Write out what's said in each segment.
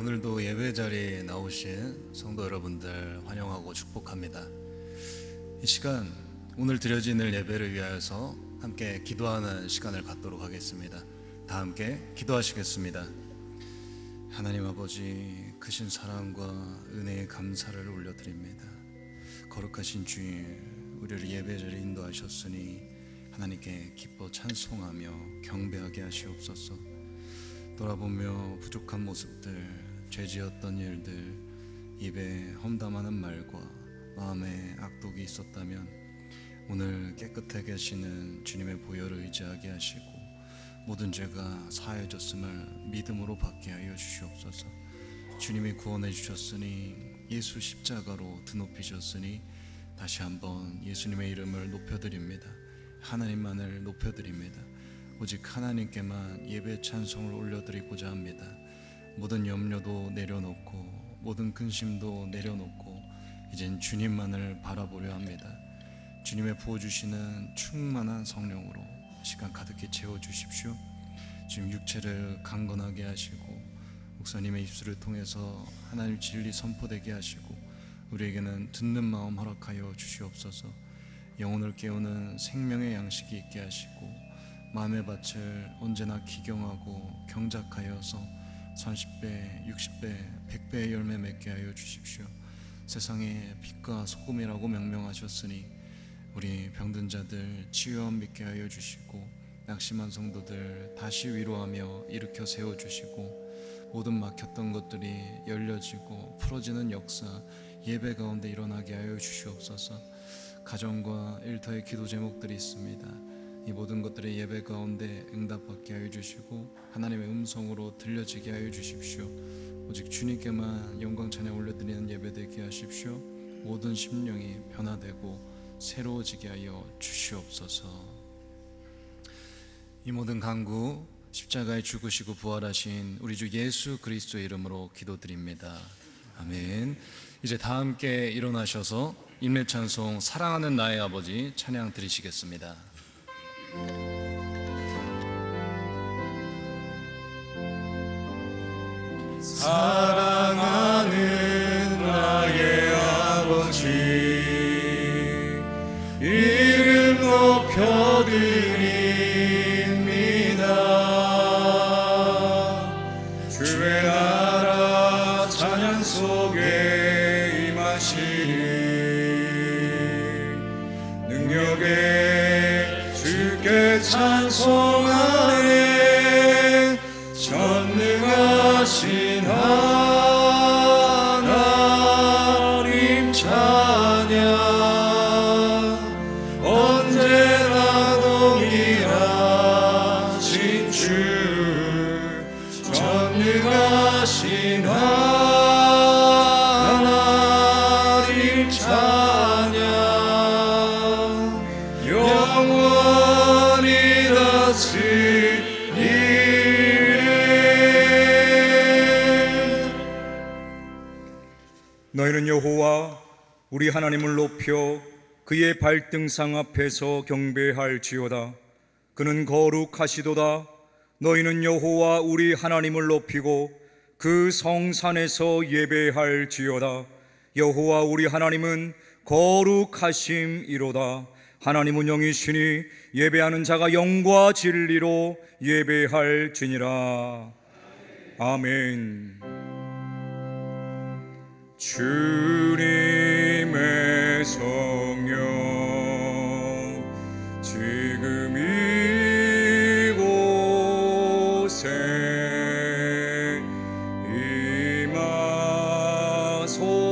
오늘도 예배 자리에 나오신 성도 여러분들 환영하고 축복합니다. 이 시간 오늘 드려지는 예배를 위하여서 함께 기도하는 시간을 갖도록 하겠습니다. 다 함께 기도하시겠습니다. 하나님 아버지, 크신 사랑과 은혜의 감사를 올려드립니다. 거룩하신 주님, 우리를 예배 자리에 인도하셨으니 하나님께 기뻐 찬송하며 경배하게 하시옵소서. 돌아보며 부족한 모습들, 죄지었던 일들, 입에 험담하는 말과 마음에 악독이 있었다면 오늘 깨끗하게 하시는 주님의 보혈을 의지하게 하시고 모든 죄가 사해졌음을 믿음으로 받게 하여 주시옵소서. 주님이 구원해 주셨으니, 예수 십자가로 드높이셨으니 다시 한번 예수님의 이름을 높여드립니다. 하나님만을 높여드립니다. 오직 하나님께만 예배 찬송을 올려드리고자 합니다. 모든 염려도 내려놓고 모든 근심도 내려놓고 이젠 주님만을 바라보려 합니다. 주님의 부어주시는 충만한 성령으로 시간 가득히 채워주십시오. 지금 육체를 강건하게 하시고 목사님의 입술을 통해서 하나님 진리 선포되게 하시고 우리에게는 듣는 마음 허락하여 주시옵소서. 영혼을 깨우는 생명의 양식이 있게 하시고 마음의 밭을 언제나 기경하고 경작하여서 30배, 60배, 100배의 열매 맺게 하여 주십시오. 세상에 빛과 소금이라고 명명하셨으니 우리 병든 자들 치유함 믿게 하여 주시고 낙심한 성도들 다시 위로하며 일으켜 세워주시고 모든 막혔던 것들이 열려지고 풀어지는 역사 예배 가운데 일어나게 하여 주시옵소서. 가정과 일터의 기도 제목들이 있습니다. 이 모든 것들의 예배 가운데 응답받게 하여 주시고 하나님의 음성으로 들려지게 하여 주십시오. 오직 주님께만 영광 찬양 올려드리는 예배 되게 하십시오. 모든 심령이 변화되고 새로워지게 하여 주시옵소서. 이 모든 간구 십자가에 죽으시고 부활하신 우리 주 예수 그리스도의 이름으로 기도드립니다. 아멘. 이제 다 함께 일어나셔서 인내 찬송 사랑하는 나의 아버지 찬양 드리시겠습니다. 사랑하는 나의 아버지, 이름 높여드립니다. 주의 나라 찬양 속에 임하시니 능력에 주께 찬송하네. 전능하신 하나님 찬양, 언제나 동일하신 주. 전능하신 하나님 찬양, 영원히 너희는 여호와 우리 하나님을 높여 그의 발등상 앞에서 경배할지어다. 그는 거룩하시도다. 너희는 여호와 우리 하나님을 높이고 그 성산에서 예배할지어다. 여호와 우리 하나님은 거룩하심이로다. 하나님은 영이시니 예배하는 자가 영과 진리로 예배할지니라. 아멘. 주님의 성령 지금 이곳에 임하소서.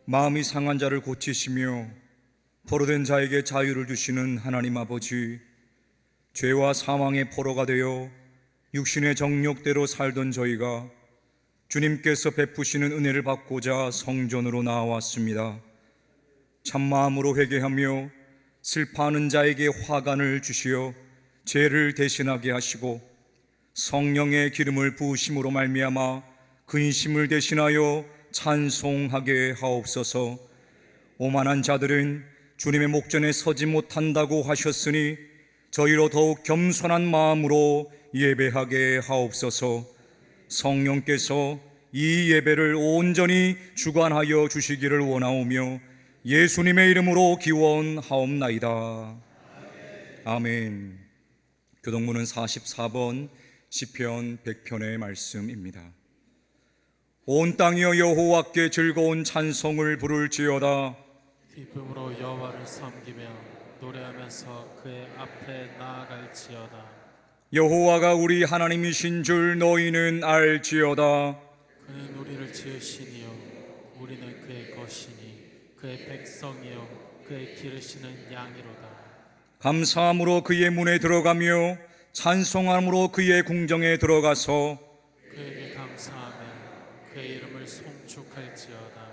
마음이 상한 자를 고치시며 포로된 자에게 자유를 주시는 하나님 아버지, 죄와 사망의 포로가 되어 육신의 정욕대로 살던 저희가 주님께서 베푸시는 은혜를 받고자 성전으로 나와왔습니다. 참마음으로 회개하며 슬퍼하는 자에게 화관을 주시어 죄를 대신하게 하시고 성령의 기름을 부으심으로 말미암아 근심을 대신하여 찬송하게 하옵소서. 오만한 자들은 주님의 목전에 서지 못한다고 하셨으니 저희로 더욱 겸손한 마음으로 예배하게 하옵소서. 성령께서 이 예배를 온전히 주관하여 주시기를 원하오며 예수님의 이름으로 기원하옵나이다. 아멘. 교동문은 44번 시편 100편의 말씀입니다. 온 땅이여 여호와께 즐거운 찬송을 부를지어다. 기쁨으로 여호와를 섬기며 노래하면서 그의 앞에 나아갈지어다. 여호와가 우리 하나님이신 줄 너희는 알지어다. 그는 우리를 지으시니요 우리는 그의 것이니 그의 백성이요 그의 기르시는 양이로다. 감사함으로 그의 문에 들어가며 찬송함으로 그의 궁정에 들어가서 그에게 감사하며 그의 이름을 송축할지어다.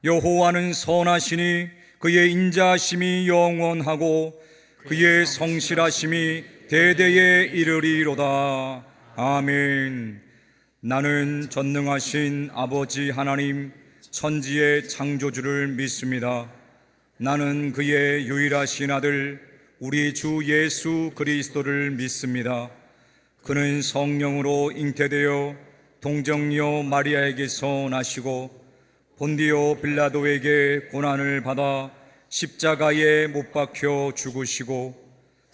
여호와는 선하시니 그의 인자하심이 영원하고 그의 성실하심이 대대에 이르리로다. 아멘. 나는 전능하신 아버지 하나님 천지의 창조주를 믿습니다. 나는 그의 유일하신 아들 우리 주 예수 그리스도를 믿습니다. 그는 성령으로 잉태되어 동정녀 마리아에게서 나시고 본디오 빌라도에게 고난을 받아 십자가에 못 박혀 죽으시고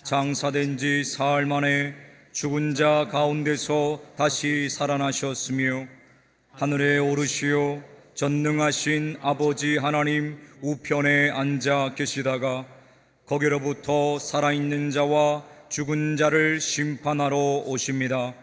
장사된 지 사흘 만에 죽은 자 가운데서 다시 살아나셨으며 하늘에 오르시어 전능하신 아버지 하나님 우편에 앉아 계시다가 거기로부터 살아있는 자와 죽은 자를 심판하러 오십니다.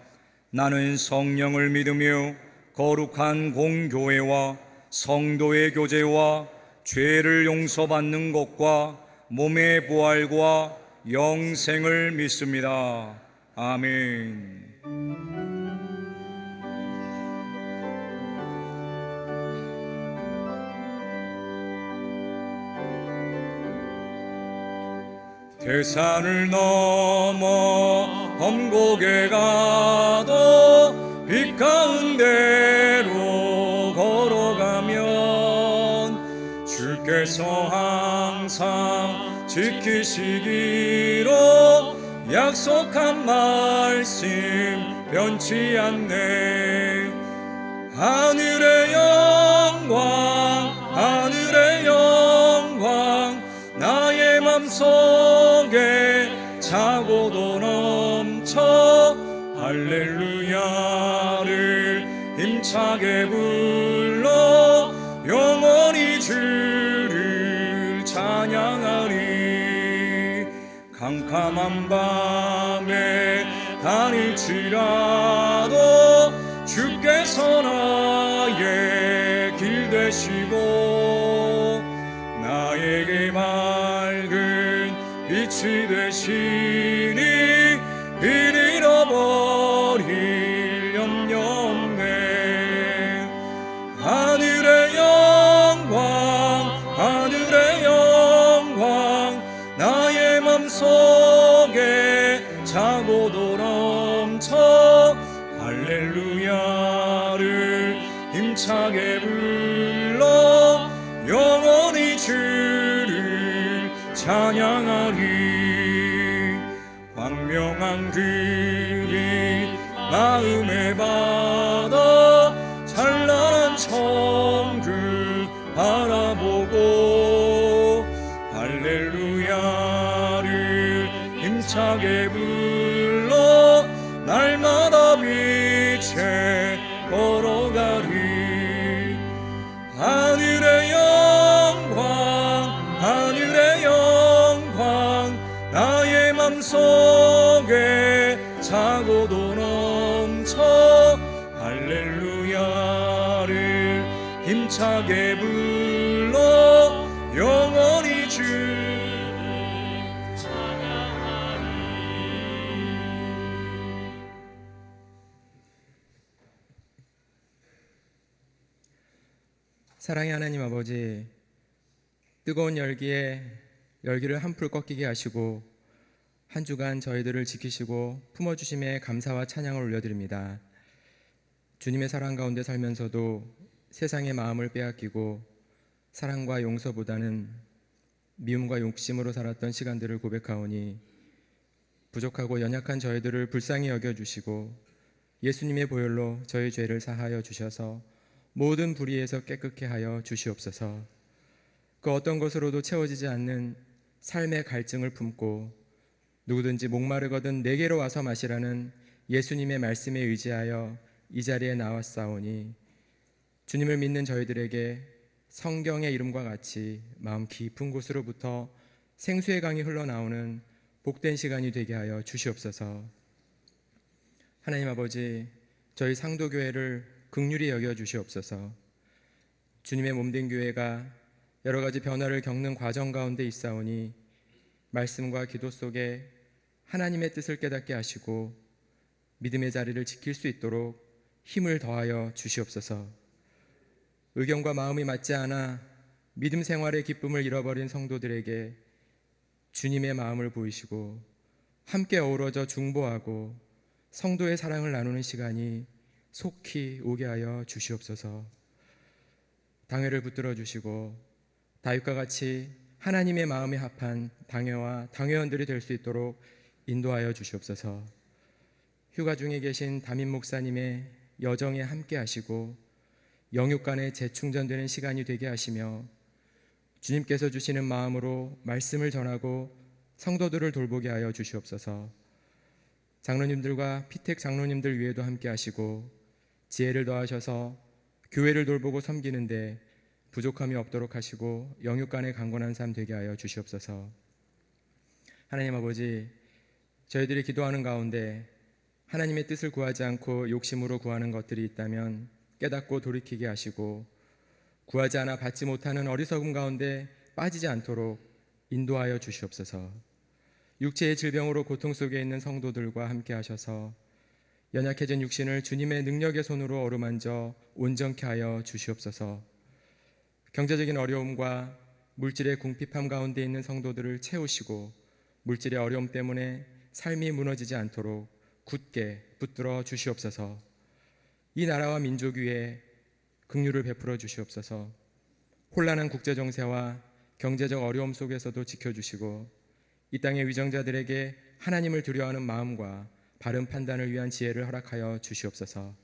나는 성령을 믿으며 거룩한 공교회와 성도의 교제와 죄를 용서받는 것과 몸의 부활과 영생을 믿습니다. 아멘. 대산을 넘어 험곡에 가도 빛 가운데로 걸어가면 주께서 항상 지키시기로 약속한 말씀 변치 않네. 하늘의 영광 하늘의 영광 나의 맘속에 차고도 넘쳐 할렐루야를 힘차게 불러 영원히 주를 찬양하리. 캄캄한 밤에 다닐지라도 주께서 나의 길 되시고 나에게 밝은 빛이 되시니 길 잃어버릴 염려 없네. 하늘의 영광 나의 맘속에 차고도 넘쳐 할렐루야를 힘차게 불러 영원히 주를 찬양하리. 광명한 그리 마음에 받아 찬란한 천국 바라보고 할렐루야를 힘차게 불러 날마다 빛에 걸어가리. 하늘의 영광 나의 맘속에 차고도 넘쳐 할렐루야를 힘차게 불러 영원히 주 사랑의 하나님 아버지, 뜨거운 열기를 한풀 꺾이게 하시고 한 주간 저희들을 지키시고 품어주심에 감사와 찬양을 올려드립니다. 주님의 사랑 가운데 살면서도 세상의 마음을 빼앗기고 사랑과 용서보다는 미움과 욕심으로 살았던 시간들을 고백하오니 부족하고 연약한 저희들을 불쌍히 여겨주시고 예수님의 보혈로 저희 죄를 사하여 주셔서 모든 불의에서 깨끗게 하여 주시옵소서. 그 어떤 것으로도 채워지지 않는 삶의 갈증을 품고 누구든지 목마르거든 내게로 와서 마시라는 예수님의 말씀에 의지하여 이 자리에 나왔사오니 주님을 믿는 저희들에게 성경의 이름과 같이 마음 깊은 곳으로부터 생수의 강이 흘러나오는 복된 시간이 되게 하여 주시옵소서. 하나님 아버지, 저희 상도교회를 긍휼히 여겨 주시옵소서. 주님의 몸된 교회가 여러 가지 변화를 겪는 과정 가운데 있사오니 말씀과 기도 속에 하나님의 뜻을 깨닫게 하시고 믿음의 자리를 지킬 수 있도록 힘을 더하여 주시옵소서. 의견과 마음이 맞지 않아 믿음 생활의 기쁨을 잃어버린 성도들에게 주님의 마음을 보이시고 함께 어우러져 중보하고 성도의 사랑을 나누는 시간이 속히 오게 하여 주시옵소서. 당회를 붙들어 주시고 다윗과 같이 하나님의 마음에 합한 당회와 당회원들이 될 수 있도록 인도하여 주시옵소서. 휴가 중에 계신 담임 목사님의 여정에 함께 하시고 영육간에 재충전되는 시간이 되게 하시며 주님께서 주시는 마음으로 말씀을 전하고 성도들을 돌보게 하여 주시옵소서. 장로님들과 피택 장로님들 위에도 함께 하시고 지혜를 더하셔서 교회를 돌보고 섬기는데 부족함이 없도록 하시고 영육간에 강건한 삶 되게 하여 주시옵소서. 하나님 아버지, 저희들이 기도하는 가운데 하나님의 뜻을 구하지 않고 욕심으로 구하는 것들이 있다면 깨닫고 돌이키게 하시고 구하지 않아 받지 못하는 어리석음 가운데 빠지지 않도록 인도하여 주시옵소서. 육체의 질병으로 고통 속에 있는 성도들과 함께 하셔서 연약해진 육신을 주님의 능력의 손으로 어루만져 온전케 하여 주시옵소서. 경제적인 어려움과 물질의 궁핍함 가운데 있는 성도들을 채우시고 물질의 어려움 때문에 삶이 무너지지 않도록 굳게 붙들어 주시옵소서. 이 나라와 민족 위에 긍휼을 베풀어 주시옵소서. 혼란한 국제 정세와 경제적 어려움 속에서도 지켜주시고 이 땅의 위정자들에게 하나님을 두려워하는 마음과 바른 판단을 위한 지혜를 허락하여 주시옵소서.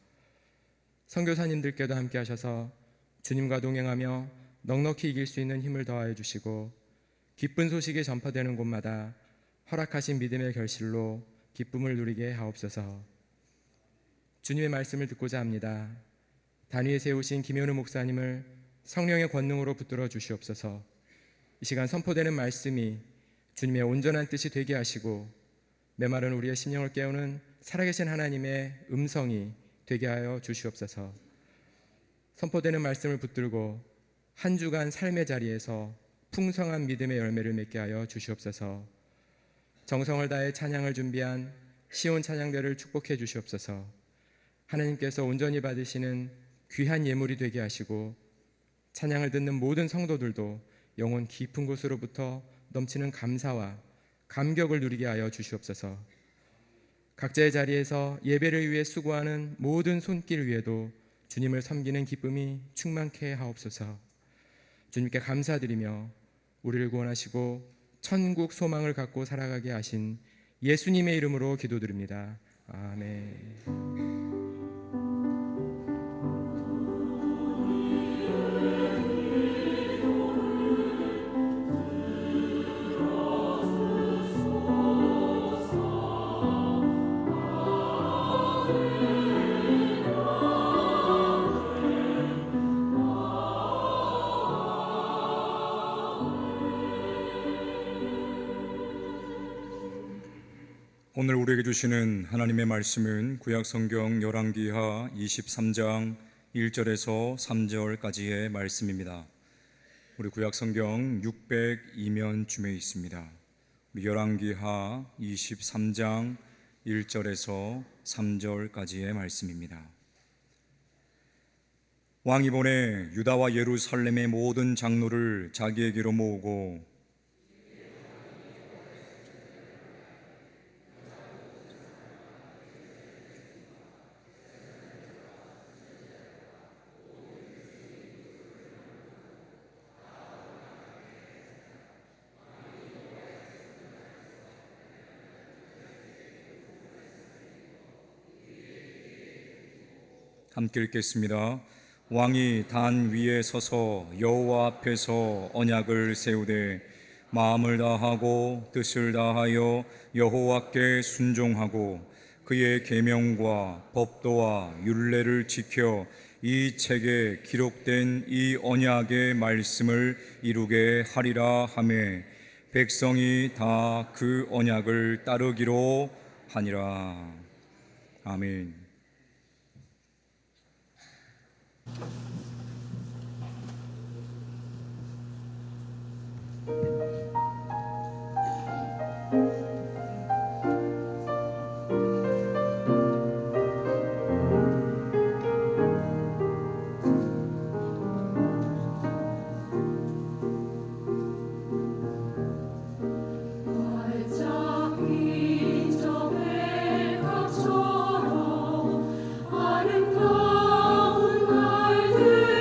선교사님들께도 함께 하셔서 주님과 동행하며 넉넉히 이길 수 있는 힘을 더하여 주시고 기쁜 소식이 전파되는 곳마다 허락하신 믿음의 결실로 기쁨을 누리게 하옵소서. 주님의 말씀을 듣고자 합니다. 단위에 세우신 김현우 목사님을 성령의 권능으로 붙들어 주시옵소서. 이 시간 선포되는 말씀이 주님의 온전한 뜻이 되게 하시고 메마른 우리의 심령을 깨우는 살아계신 하나님의 음성이 되게 하여 주시옵소서. 선포되는 말씀을 붙들고 한 주간 삶의 자리에서 풍성한 믿음의 열매를 맺게 하여 주시옵소서. 정성을 다해 찬양을 준비한 시온 찬양대를 축복해 주시옵소서. 하나님께서 온전히 받으시는 귀한 예물이 되게 하시고 찬양을 듣는 모든 성도들도 영혼 깊은 곳으로부터 넘치는 감사와 감격을 누리게 하여 주시옵소서. 각자의 자리에서 예배를 위해 수고하는 모든 손길 위에도 주님을 섬기는 기쁨이 충만케 하옵소서. 주님께 감사드리며 우리를 구원하시고 천국 소망을 갖고 살아가게 하신 예수님의 이름으로 기도드립니다. 아멘. 오늘 우리에게 주시는 하나님의 말씀은 구약성경 열왕기하 23장 1절에서 3절까지의 말씀입니다. 우리 구약성경 602면쯤에 있습니다. 우리 열왕기하 23장 1절에서 3절까지의 말씀입니다. 왕이 보내 유다와 예루살렘의 모든 장로를 자기에게로 모으고 함께 읽겠습니다. 왕이 단 위에 서서 여호와 앞에서 언약을 세우되 마음을 다하고 뜻을 다하여 여호와께 순종하고 그의 계명과 법도와 율례를 지켜 이 책에 기록된 이 언약의 말씀을 이루게 하리라 하매 백성이 다 그 언약을 따르기로 하니라. 아멘. 활짝 핀 저 백합처럼 아름다운 날들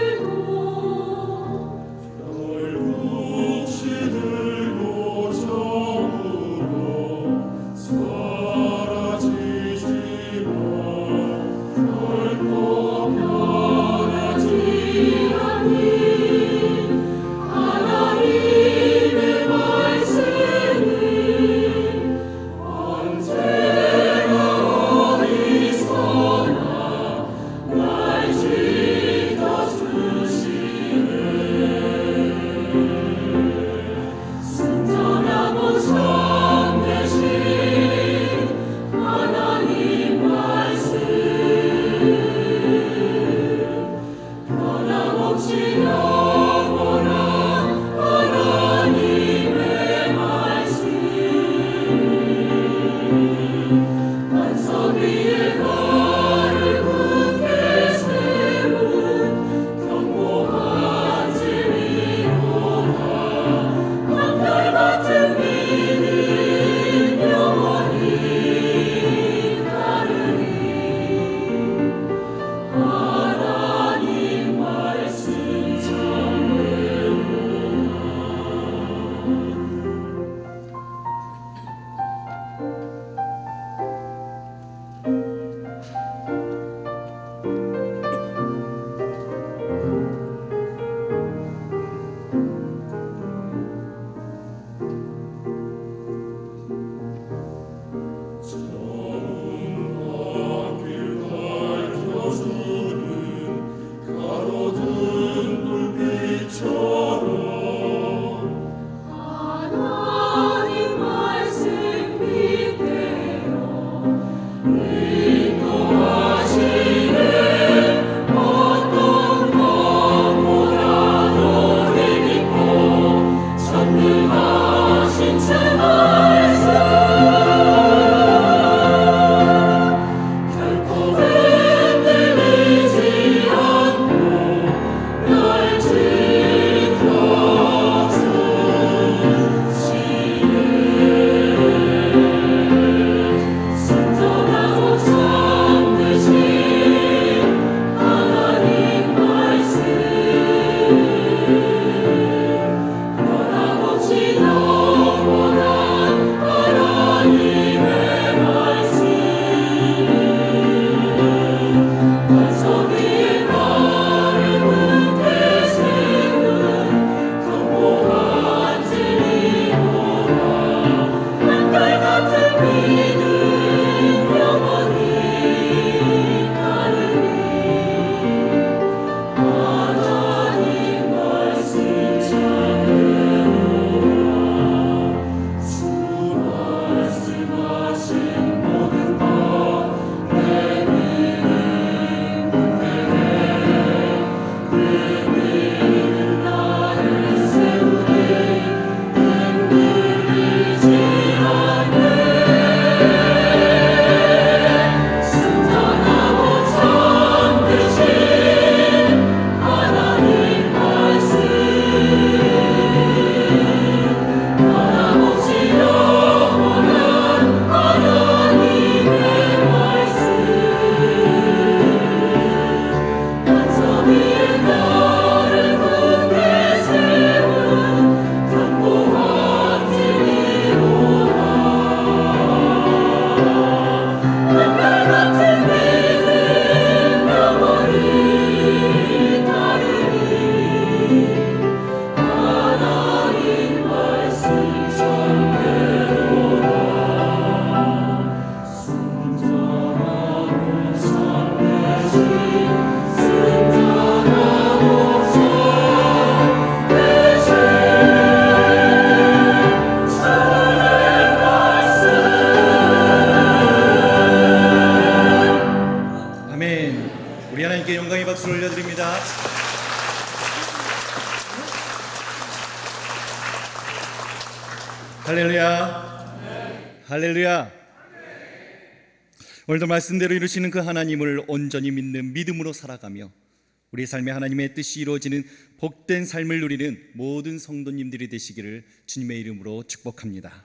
할렐루야. 할렐루야. 오늘도 말씀대로 이루시는 그 하나님을 온전히 믿는 믿음으로 살아가며 우리 삶의 하나님의 뜻이 이루어지는 복된 삶을 누리는 모든 성도님들이 되시기를 주님의 이름으로 축복합니다.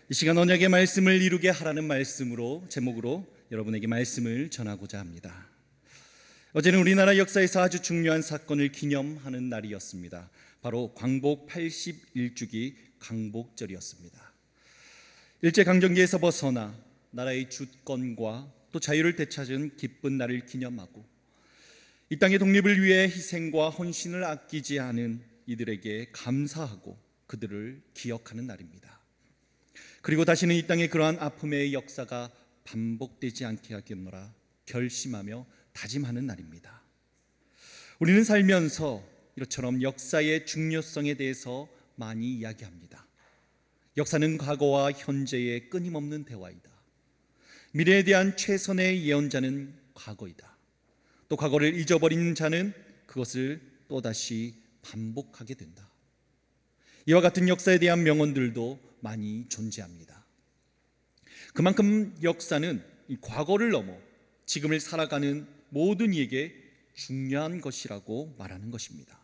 이 시간 언약의 말씀을 이루게 하라는 말씀으로 제목으로 여러분에게 말씀을 전하고자 합니다. 어제는 우리나라 역사에서 아주 중요한 사건을 기념하는 날이었습니다. 바로 광복 81주기 광복절이었습니다. 일제강점기에서 벗어나 나라의 주권과 또 자유를 되찾은 기쁜 날을 기념하고 이 땅의 독립을 위해 희생과 헌신을 아끼지 않은 이들에게 감사하고 그들을 기억하는 날입니다. 그리고 다시는 이 땅의 그러한 아픔의 역사가 반복되지 않게 하겠노라 결심하며 다짐하는 날입니다. 우리는 살면서 이처럼 역사의 중요성에 대해서 많이 이야기합니다. 역사는 과거와 현재의 끊임없는 대화이다. 미래에 대한 최선의 예언자는 과거이다. 또 과거를 잊어버린 자는 그것을 또다시 반복하게 된다. 이와 같은 역사에 대한 명언들도 많이 존재합니다. 그만큼 역사는 이 과거를 넘어 지금을 살아가는 모든 이에게 중요한 것이라고 말하는 것입니다.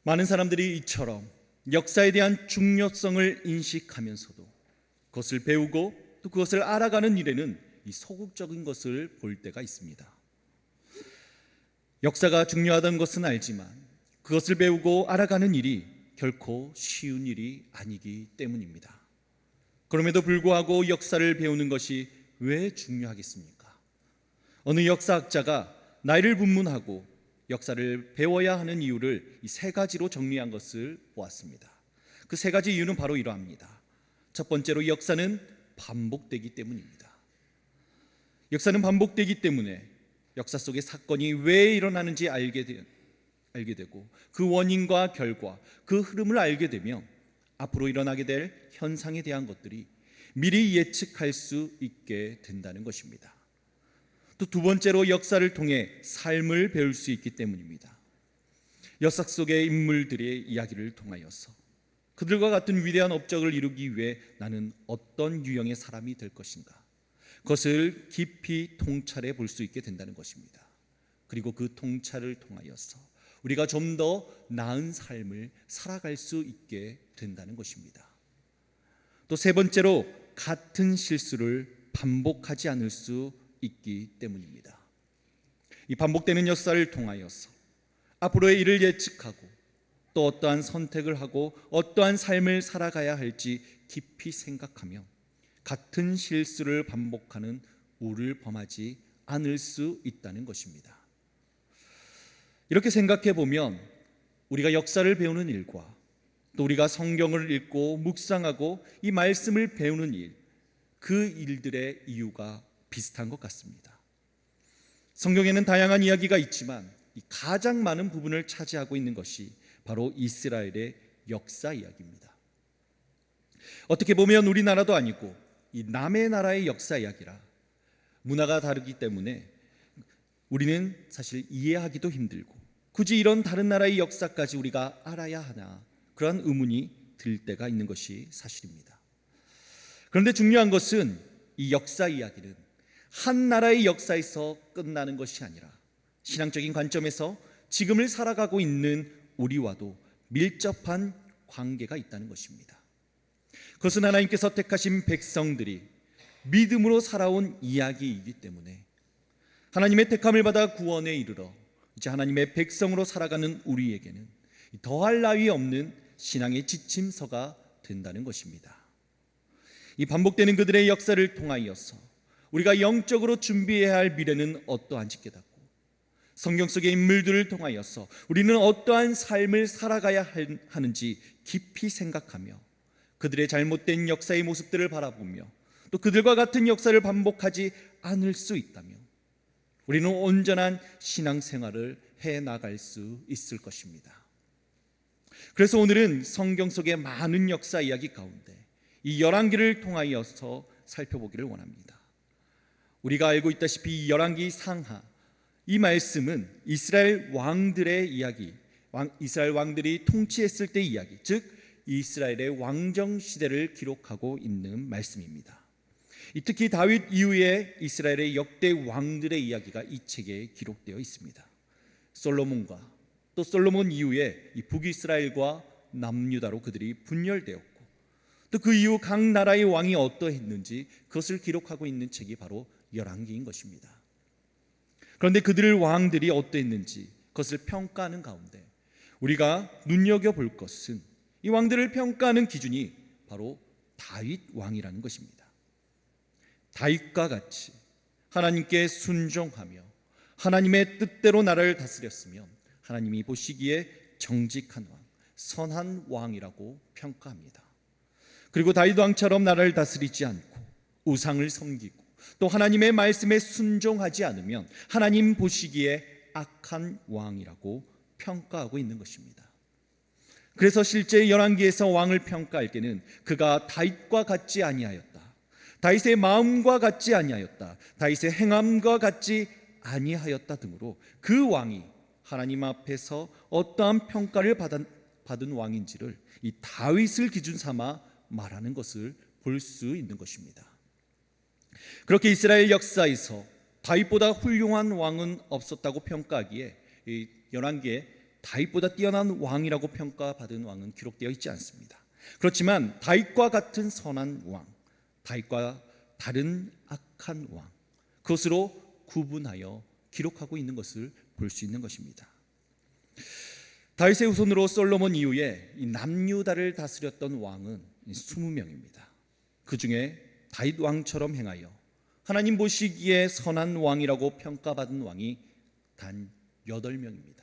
많은 사람들이 이처럼 역사에 대한 중요성을 인식하면서도 그것을 배우고 또 그것을 알아가는 일에는 이 소극적인 것을 볼 때가 있습니다. 역사가 중요하다는 것은 알지만 그것을 배우고 알아가는 일이 결코 쉬운 일이 아니기 때문입니다. 그럼에도 불구하고 역사를 배우는 것이 왜 중요하겠습니까? 어느 역사학자가 나이를 분문하고 역사를 배워야 하는 이유를 이 세 가지로 정리한 것을 보았습니다. 그 세 가지 이유는 바로 이러합니다. 첫 번째로 역사는 반복되기 때문입니다. 역사는 반복되기 때문에 역사 속의 사건이 왜 일어나는지 알게 되고 그 원인과 결과, 그 흐름을 알게 되면 앞으로 일어나게 될 현상에 대한 것들이 미리 예측할 수 있게 된다는 것입니다. 또 두 번째로 역사를 통해 삶을 배울 수 있기 때문입니다. 역사 속의 인물들의 이야기를 통하여서 그들과 같은 위대한 업적을 이루기 위해 나는 어떤 유형의 사람이 될 것인가, 그것을 깊이 통찰해 볼 수 있게 된다는 것입니다. 그리고 그 통찰을 통하여서 우리가 좀 더 나은 삶을 살아갈 수 있게 된다는 것입니다. 또 세 번째로 같은 실수를 반복하지 않을 수 있기 때문입니다. 이 반복되는 역사를 통하여서 앞으로의 일을 예측하고 또 어떠한 선택을 하고 어떠한 삶을 살아가야 할지 깊이 생각하며 같은 실수를 반복하는 오를 범하지 않을 수 있다는 것입니다. 이렇게 생각해 보면 우리가 역사를 배우는 일과 또 우리가 성경을 읽고 묵상하고 이 말씀을 배우는 일, 그 일들의 이유가 비슷한 것 같습니다. 성경에는 다양한 이야기가 있지만 가장 많은 부분을 차지하고 있는 것이 바로 이스라엘의 역사 이야기입니다. 어떻게 보면 우리나라도 아니고 이 남의 나라의 역사 이야기라 문화가 다르기 때문에 우리는 사실 이해하기도 힘들고 굳이 이런 다른 나라의 역사까지 우리가 알아야 하나 그런 의문이 들 때가 있는 것이 사실입니다. 그런데 중요한 것은 이 역사 이야기는 한 나라의 역사에서 끝나는 것이 아니라 신앙적인 관점에서 지금을 살아가고 있는 우리와도 밀접한 관계가 있다는 것입니다. 그것은 하나님께서 택하신 백성들이 믿음으로 살아온 이야기이기 때문에 하나님의 택함을 받아 구원에 이르러 이제 하나님의 백성으로 살아가는 우리에게는 더할 나위 없는 신앙의 지침서가 된다는 것입니다. 이 반복되는 그들의 역사를 통하여서 우리가 영적으로 준비해야 할 미래는 어떠한지 깨닫고 성경 속의 인물들을 통하여서 우리는 어떠한 삶을 살아가야 하는지 깊이 생각하며 그들의 잘못된 역사의 모습들을 바라보며 또 그들과 같은 역사를 반복하지 않을 수 있다면 우리는 온전한 신앙생활을 해나갈 수 있을 것입니다. 그래서 오늘은 성경 속의 많은 역사 이야기 가운데 이 열왕기를 통하여서 살펴보기를 원합니다. 우리가 알고 있다시피 이 열왕기 상하, 이 말씀은 이스라엘 왕들의 이야기, 이스라엘 왕들이 통치했을 때의 이야기, 즉 이스라엘의 왕정 시대를 기록하고 있는 말씀입니다. 특히 다윗 이후에 이스라엘의 역대 왕들의 이야기가 이 책에 기록되어 있습니다. 솔로몬과 또 솔로몬 이후에 이 북이스라엘과 남유다로 그들이 분열되었고, 또 그 이후 각 나라의 왕이 어떠했는지 그것을 기록하고 있는 책이 바로 열왕기인 것입니다. 그런데 그들 왕들이 어떠했는지 그것을 평가하는 가운데 우리가 눈여겨볼 것은, 이 왕들을 평가하는 기준이 바로 다윗 왕이라는 것입니다. 다윗과 같이 하나님께 순종하며 하나님의 뜻대로 나라를 다스렸으면 하나님이 보시기에 정직한 왕, 선한 왕이라고 평가합니다. 그리고 다윗 왕처럼 나라를 다스리지 않고 우상을 섬기고 또 하나님의 말씀에 순종하지 않으면 하나님 보시기에 악한 왕이라고 평가하고 있는 것입니다. 그래서 실제 열왕기에서 왕을 평가할 때는 그가 다윗과 같지 아니하였다, 다윗의 마음과 같지 아니하였다, 다윗의 행함과 같지 아니하였다 등으로 그 왕이 하나님 앞에서 어떠한 평가를 받은 왕인지를 이 다윗을 기준 삼아 말하는 것을 볼 수 있는 것입니다. 그렇게 이스라엘 역사에서 다윗보다 훌륭한 왕은 없었다고 평가하기에 이 열왕기에 다윗보다 뛰어난 왕이라고 평가받은 왕은 기록되어 있지 않습니다. 그렇지만 다윗과 같은 선한 왕, 다윗과 다른 악한 왕, 그것으로 구분하여 기록하고 있는 것을 볼 수 있는 것입니다. 다윗의 후손으로 솔로몬 이후에 이 남유다를 다스렸던 왕은 20명입니다. 그 중에 다윗 왕처럼 행하여 하나님 보시기에 선한 왕이라고 평가받은 왕이 단 8명입니다.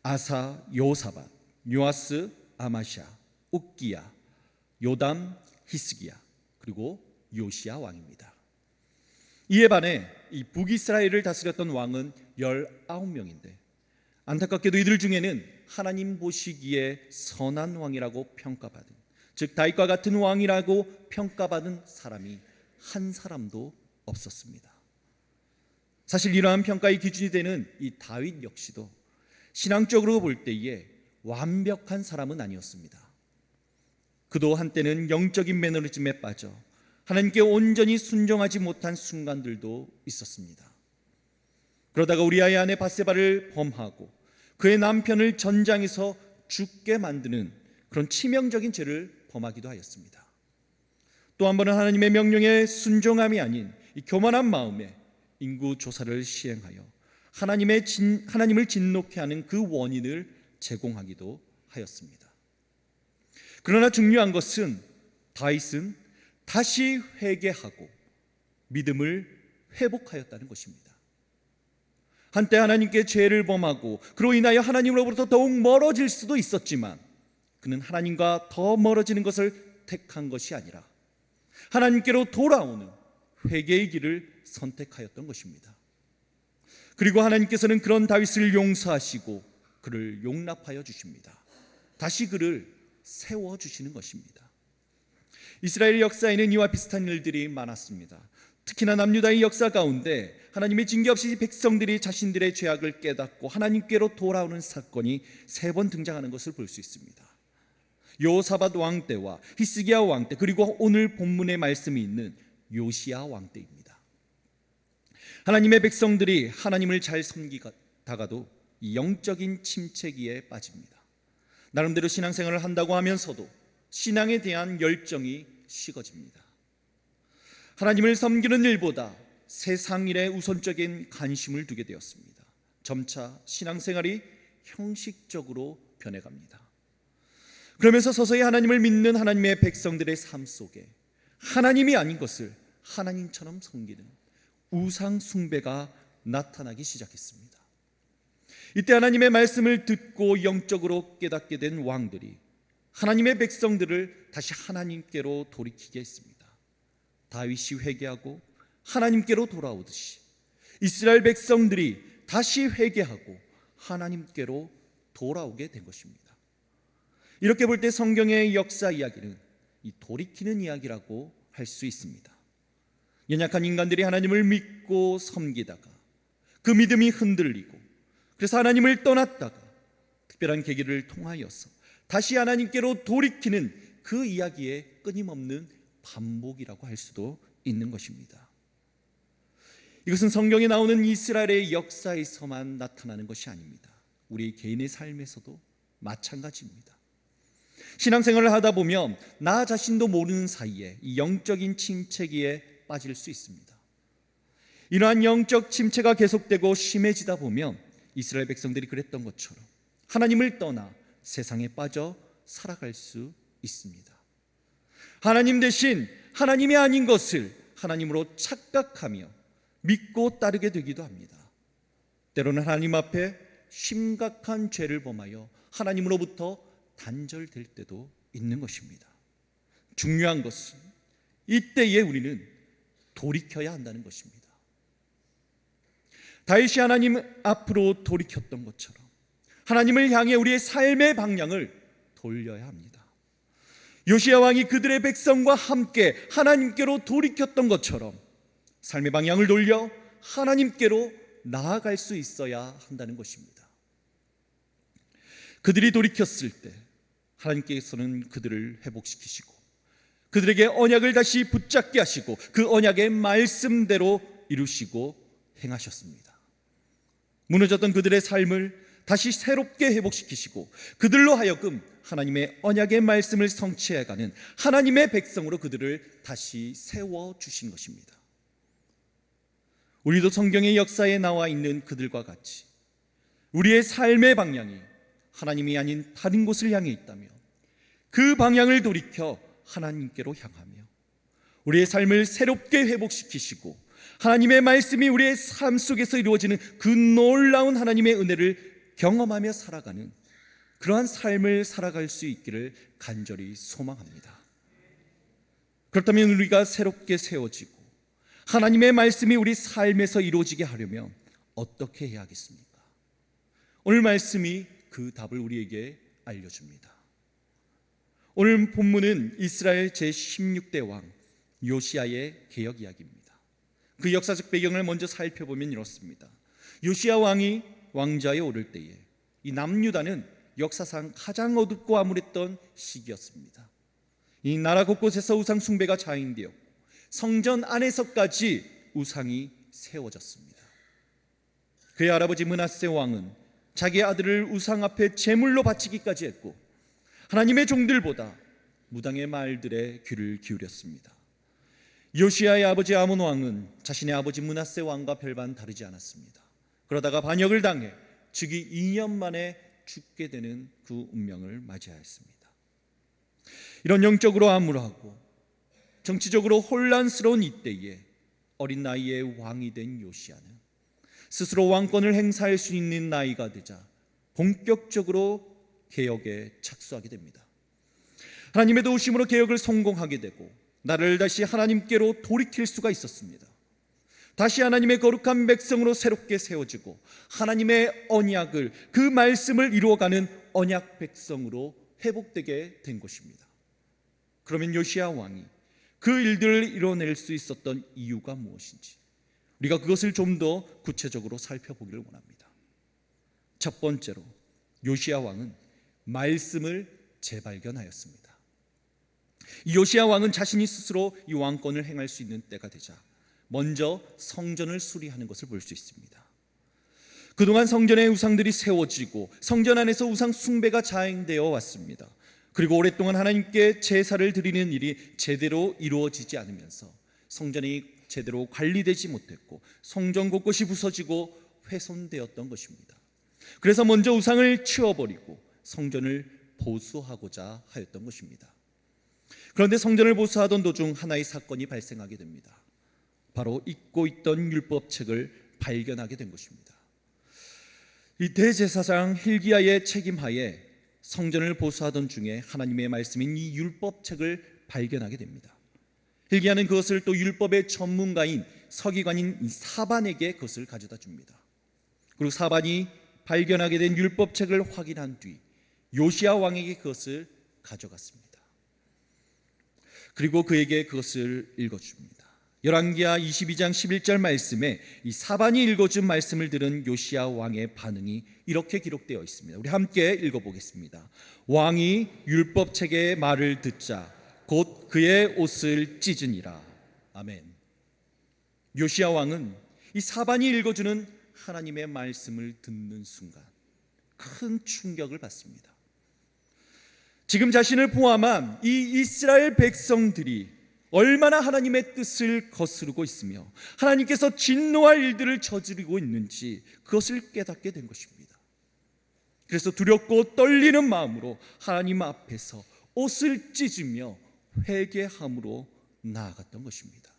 아사, 요사밧, 요아스, 아마샤, 옥기야, 요담, 히스기야, 그리고 요시야 왕입니다. 이에 반해 이 북이스라엘을 다스렸던 왕은 19명인데 안타깝게도 이들 중에는 하나님 보시기에 선한 왕이라고 평가받은, 즉 다윗과 같은 왕이라고 평가받은 사람이 한 사람도 없었습니다. 사실 이러한 평가의 기준이 되는 이 다윗 역시도 신앙적으로 볼 때에 완벽한 사람은 아니었습니다. 그도 한때는 영적인 매너리즘에 빠져 하나님께 온전히 순종하지 못한 순간들도 있었습니다. 그러다가 우리아의 아내 밧세바를 범하고 그의 남편을 전장에서 죽게 만드는 그런 치명적인 죄를 범하기도 하였습니다. 또 한 번은 하나님의 명령에 순종함이 아닌 이 교만한 마음에 인구 조사를 시행하여 하나님을 진노케 하는 그 원인을 제공하기도 하였습니다. 그러나 중요한 것은 다윗은 다시 회개하고 믿음을 회복하였다는 것입니다. 한때 하나님께 죄를 범하고 그로 인하여 하나님으로부터 더욱 멀어질 수도 있었지만 그는 하나님과 더 멀어지는 것을 택한 것이 아니라 하나님께로 돌아오는 회개의 길을 선택하였던 것입니다. 그리고 하나님께서는 그런 다윗을 용서하시고 그를 용납하여 주십니다. 다시 그를 세워주시는 것입니다. 이스라엘 역사에는 이와 비슷한 일들이 많았습니다. 특히나 남유다의 역사 가운데 하나님의 징계 없이 백성들이 자신들의 죄악을 깨닫고 하나님께로 돌아오는 사건이 3번 등장하는 것을 볼 수 있습니다. 요사밧 왕 때와 히스기야 왕 때, 그리고 오늘 본문의 말씀이 있는 요시야 왕 때입니다. 하나님의 백성들이 하나님을 잘 섬기다가도 이 영적인 침체기에 빠집니다. 나름대로 신앙생활을 한다고 하면서도 신앙에 대한 열정이 식어집니다. 하나님을 섬기는 일보다 세상 일에 우선적인 관심을 두게 되었습니다. 점차 신앙생활이 형식적으로 변해갑니다. 그러면서 서서히 하나님을 믿는 하나님의 백성들의 삶 속에 하나님이 아닌 것을 하나님처럼 섬기는 우상 숭배가 나타나기 시작했습니다. 이때 하나님의 말씀을 듣고 영적으로 깨닫게 된 왕들이 하나님의 백성들을 다시 하나님께로 돌이키게 했습니다. 다윗이 회개하고 하나님께로 돌아오듯이 이스라엘 백성들이 다시 회개하고 하나님께로 돌아오게 된 것입니다. 이렇게 볼 때 성경의 역사 이야기는 이 돌이키는 이야기라고 할 수 있습니다. 연약한 인간들이 하나님을 믿고 섬기다가 그 믿음이 흔들리고 그래서 하나님을 떠났다가 특별한 계기를 통하여서 다시 하나님께로 돌이키는 그 이야기의 끊임없는 반복이라고 할 수도 있는 것입니다. 이것은 성경에 나오는 이스라엘의 역사에서만 나타나는 것이 아닙니다. 우리 개인의 삶에서도 마찬가지입니다. 신앙생활을 하다 보면 나 자신도 모르는 사이에 이 영적인 침체기에 빠질 수 있습니다. 이러한 영적 침체가 계속되고 심해지다 보면 이스라엘 백성들이 그랬던 것처럼 하나님을 떠나 세상에 빠져 살아갈 수 있습니다. 하나님 대신 하나님이 아닌 것을 하나님으로 착각하며 믿고 따르게 되기도 합니다. 때로는 하나님 앞에 심각한 죄를 범하여 하나님으로부터 단절될 때도 있는 것입니다. 중요한 것은 이때에 우리는 돌이켜야 한다는 것입니다. 다윗이 하나님 앞으로 돌이켰던 것처럼 하나님을 향해 우리의 삶의 방향을 돌려야 합니다. 요시야 왕이 그들의 백성과 함께 하나님께로 돌이켰던 것처럼 삶의 방향을 돌려 하나님께로 나아갈 수 있어야 한다는 것입니다. 그들이 돌이켰을 때 하나님께서는 그들을 회복시키시고 그들에게 언약을 다시 붙잡게 하시고 그 언약의 말씀대로 이루시고 행하셨습니다. 무너졌던 그들의 삶을 다시 새롭게 회복시키시고 그들로 하여금 하나님의 언약의 말씀을 성취해가는 하나님의 백성으로 그들을 다시 세워주신 것입니다. 우리도 성경의 역사에 나와 있는 그들과 같이 우리의 삶의 방향이 하나님이 아닌 다른 곳을 향해 있다면 그 방향을 돌이켜 하나님께로 향하며 우리의 삶을 새롭게 회복시키시고 하나님의 말씀이 우리의 삶 속에서 이루어지는 그 놀라운 하나님의 은혜를 경험하며 살아가는 그러한 삶을 살아갈 수 있기를 간절히 소망합니다. 그렇다면 우리가 새롭게 세워지고 하나님의 말씀이 우리 삶에서 이루어지게 하려면 어떻게 해야 하겠습니까? 오늘 말씀이 그 답을 우리에게 알려줍니다. 오늘 본문은 이스라엘 제16대 왕 요시야의 개혁 이야기입니다. 그 역사적 배경을 먼저 살펴보면 이렇습니다. 요시야 왕이 왕좌에 오를 때에 이 남유다는 역사상 가장 어둡고 암울했던 시기였습니다. 이 나라 곳곳에서 우상 숭배가 자행되었고 성전 안에서까지 우상이 세워졌습니다. 그의 할아버지 므낫세 왕은 자기 아들을 우상 앞에 제물로 바치기까지 했고 하나님의 종들보다 무당의 말들에 귀를 기울였습니다. 요시야의 아버지 아몬 왕은 자신의 아버지 므낫세 왕과 별반 다르지 않았습니다. 그러다가 반역을 당해 즉위 2년 만에 죽게 되는 그 운명을 맞이하였습니다. 이런 영적으로 암울하고 정치적으로 혼란스러운 이때에 어린 나이에 왕이 된 요시야는 스스로 왕권을 행사할 수 있는 나이가 되자 본격적으로 개혁에 착수하게 됩니다. 하나님의 도우심으로 개혁을 성공하게 되고 나라를 다시 하나님께로 돌이킬 수가 있었습니다. 다시 하나님의 거룩한 백성으로 새롭게 세워지고 하나님의 언약을 그 말씀을 이루어가는 언약 백성으로 회복되게 된 것입니다. 그러면 요시야 왕이 그 일들을 이뤄낼 수 있었던 이유가 무엇인지 우리가 그것을 좀 더 구체적으로 살펴보기를 원합니다. 첫 번째로 요시야 왕은 말씀을 재발견하였습니다. 요시야 왕은 자신이 스스로 이 왕권을 행할 수 있는 때가 되자 먼저 성전을 수리하는 것을 볼 수 있습니다. 그동안 성전의 우상들이 세워지고 성전 안에서 우상 숭배가 자행되어 왔습니다. 그리고 오랫동안 하나님께 제사를 드리는 일이 제대로 이루어지지 않으면서 성전이 제대로 관리되지 못했고 성전 곳곳이 부서지고 훼손되었던 것입니다. 그래서 먼저 우상을 치워버리고 성전을 보수하고자 하였던 것입니다. 그런데 성전을 보수하던 도중 하나의 사건이 발생하게 됩니다. 바로 잊고 있던 율법책을 발견하게 된 것입니다. 이 대제사장 hil기야의 책임하에 성전을 보수하던 중에 하나님의 말씀인 이 율법책을 발견하게 됩니다. hil기야는 그것을 또 율법의 전문가인 서기관인 이 사반에게 그것을 가져다 줍니다. 그리고 사반이 발견하게 된 율법책을 확인한 뒤 요시야 왕에게 그것을 가져갔습니다. 그리고 그에게 그것을 읽어줍니다. 열왕기하 22장 11절 말씀에 이 사반이 읽어준 말씀을 들은 요시야 왕의 반응이 이렇게 기록되어 있습니다. 우리 함께 읽어보겠습니다. 왕이 율법책의 말을 듣자 곧 그의 옷을 찢으니라. 아멘. 요시야 왕은 이 사반이 읽어주는 하나님의 말씀을 듣는 순간 큰 충격을 받습니다. 지금 자신을 포함한 이 이스라엘 백성들이 얼마나 하나님의 뜻을 거스르고 있으며 하나님께서 진노할 일들을 저지르고 있는지 그것을 깨닫게 된 것입니다. 그래서 두렵고 떨리는 마음으로 하나님 앞에서 옷을 찢으며 회개함으로 나아갔던 것입니다.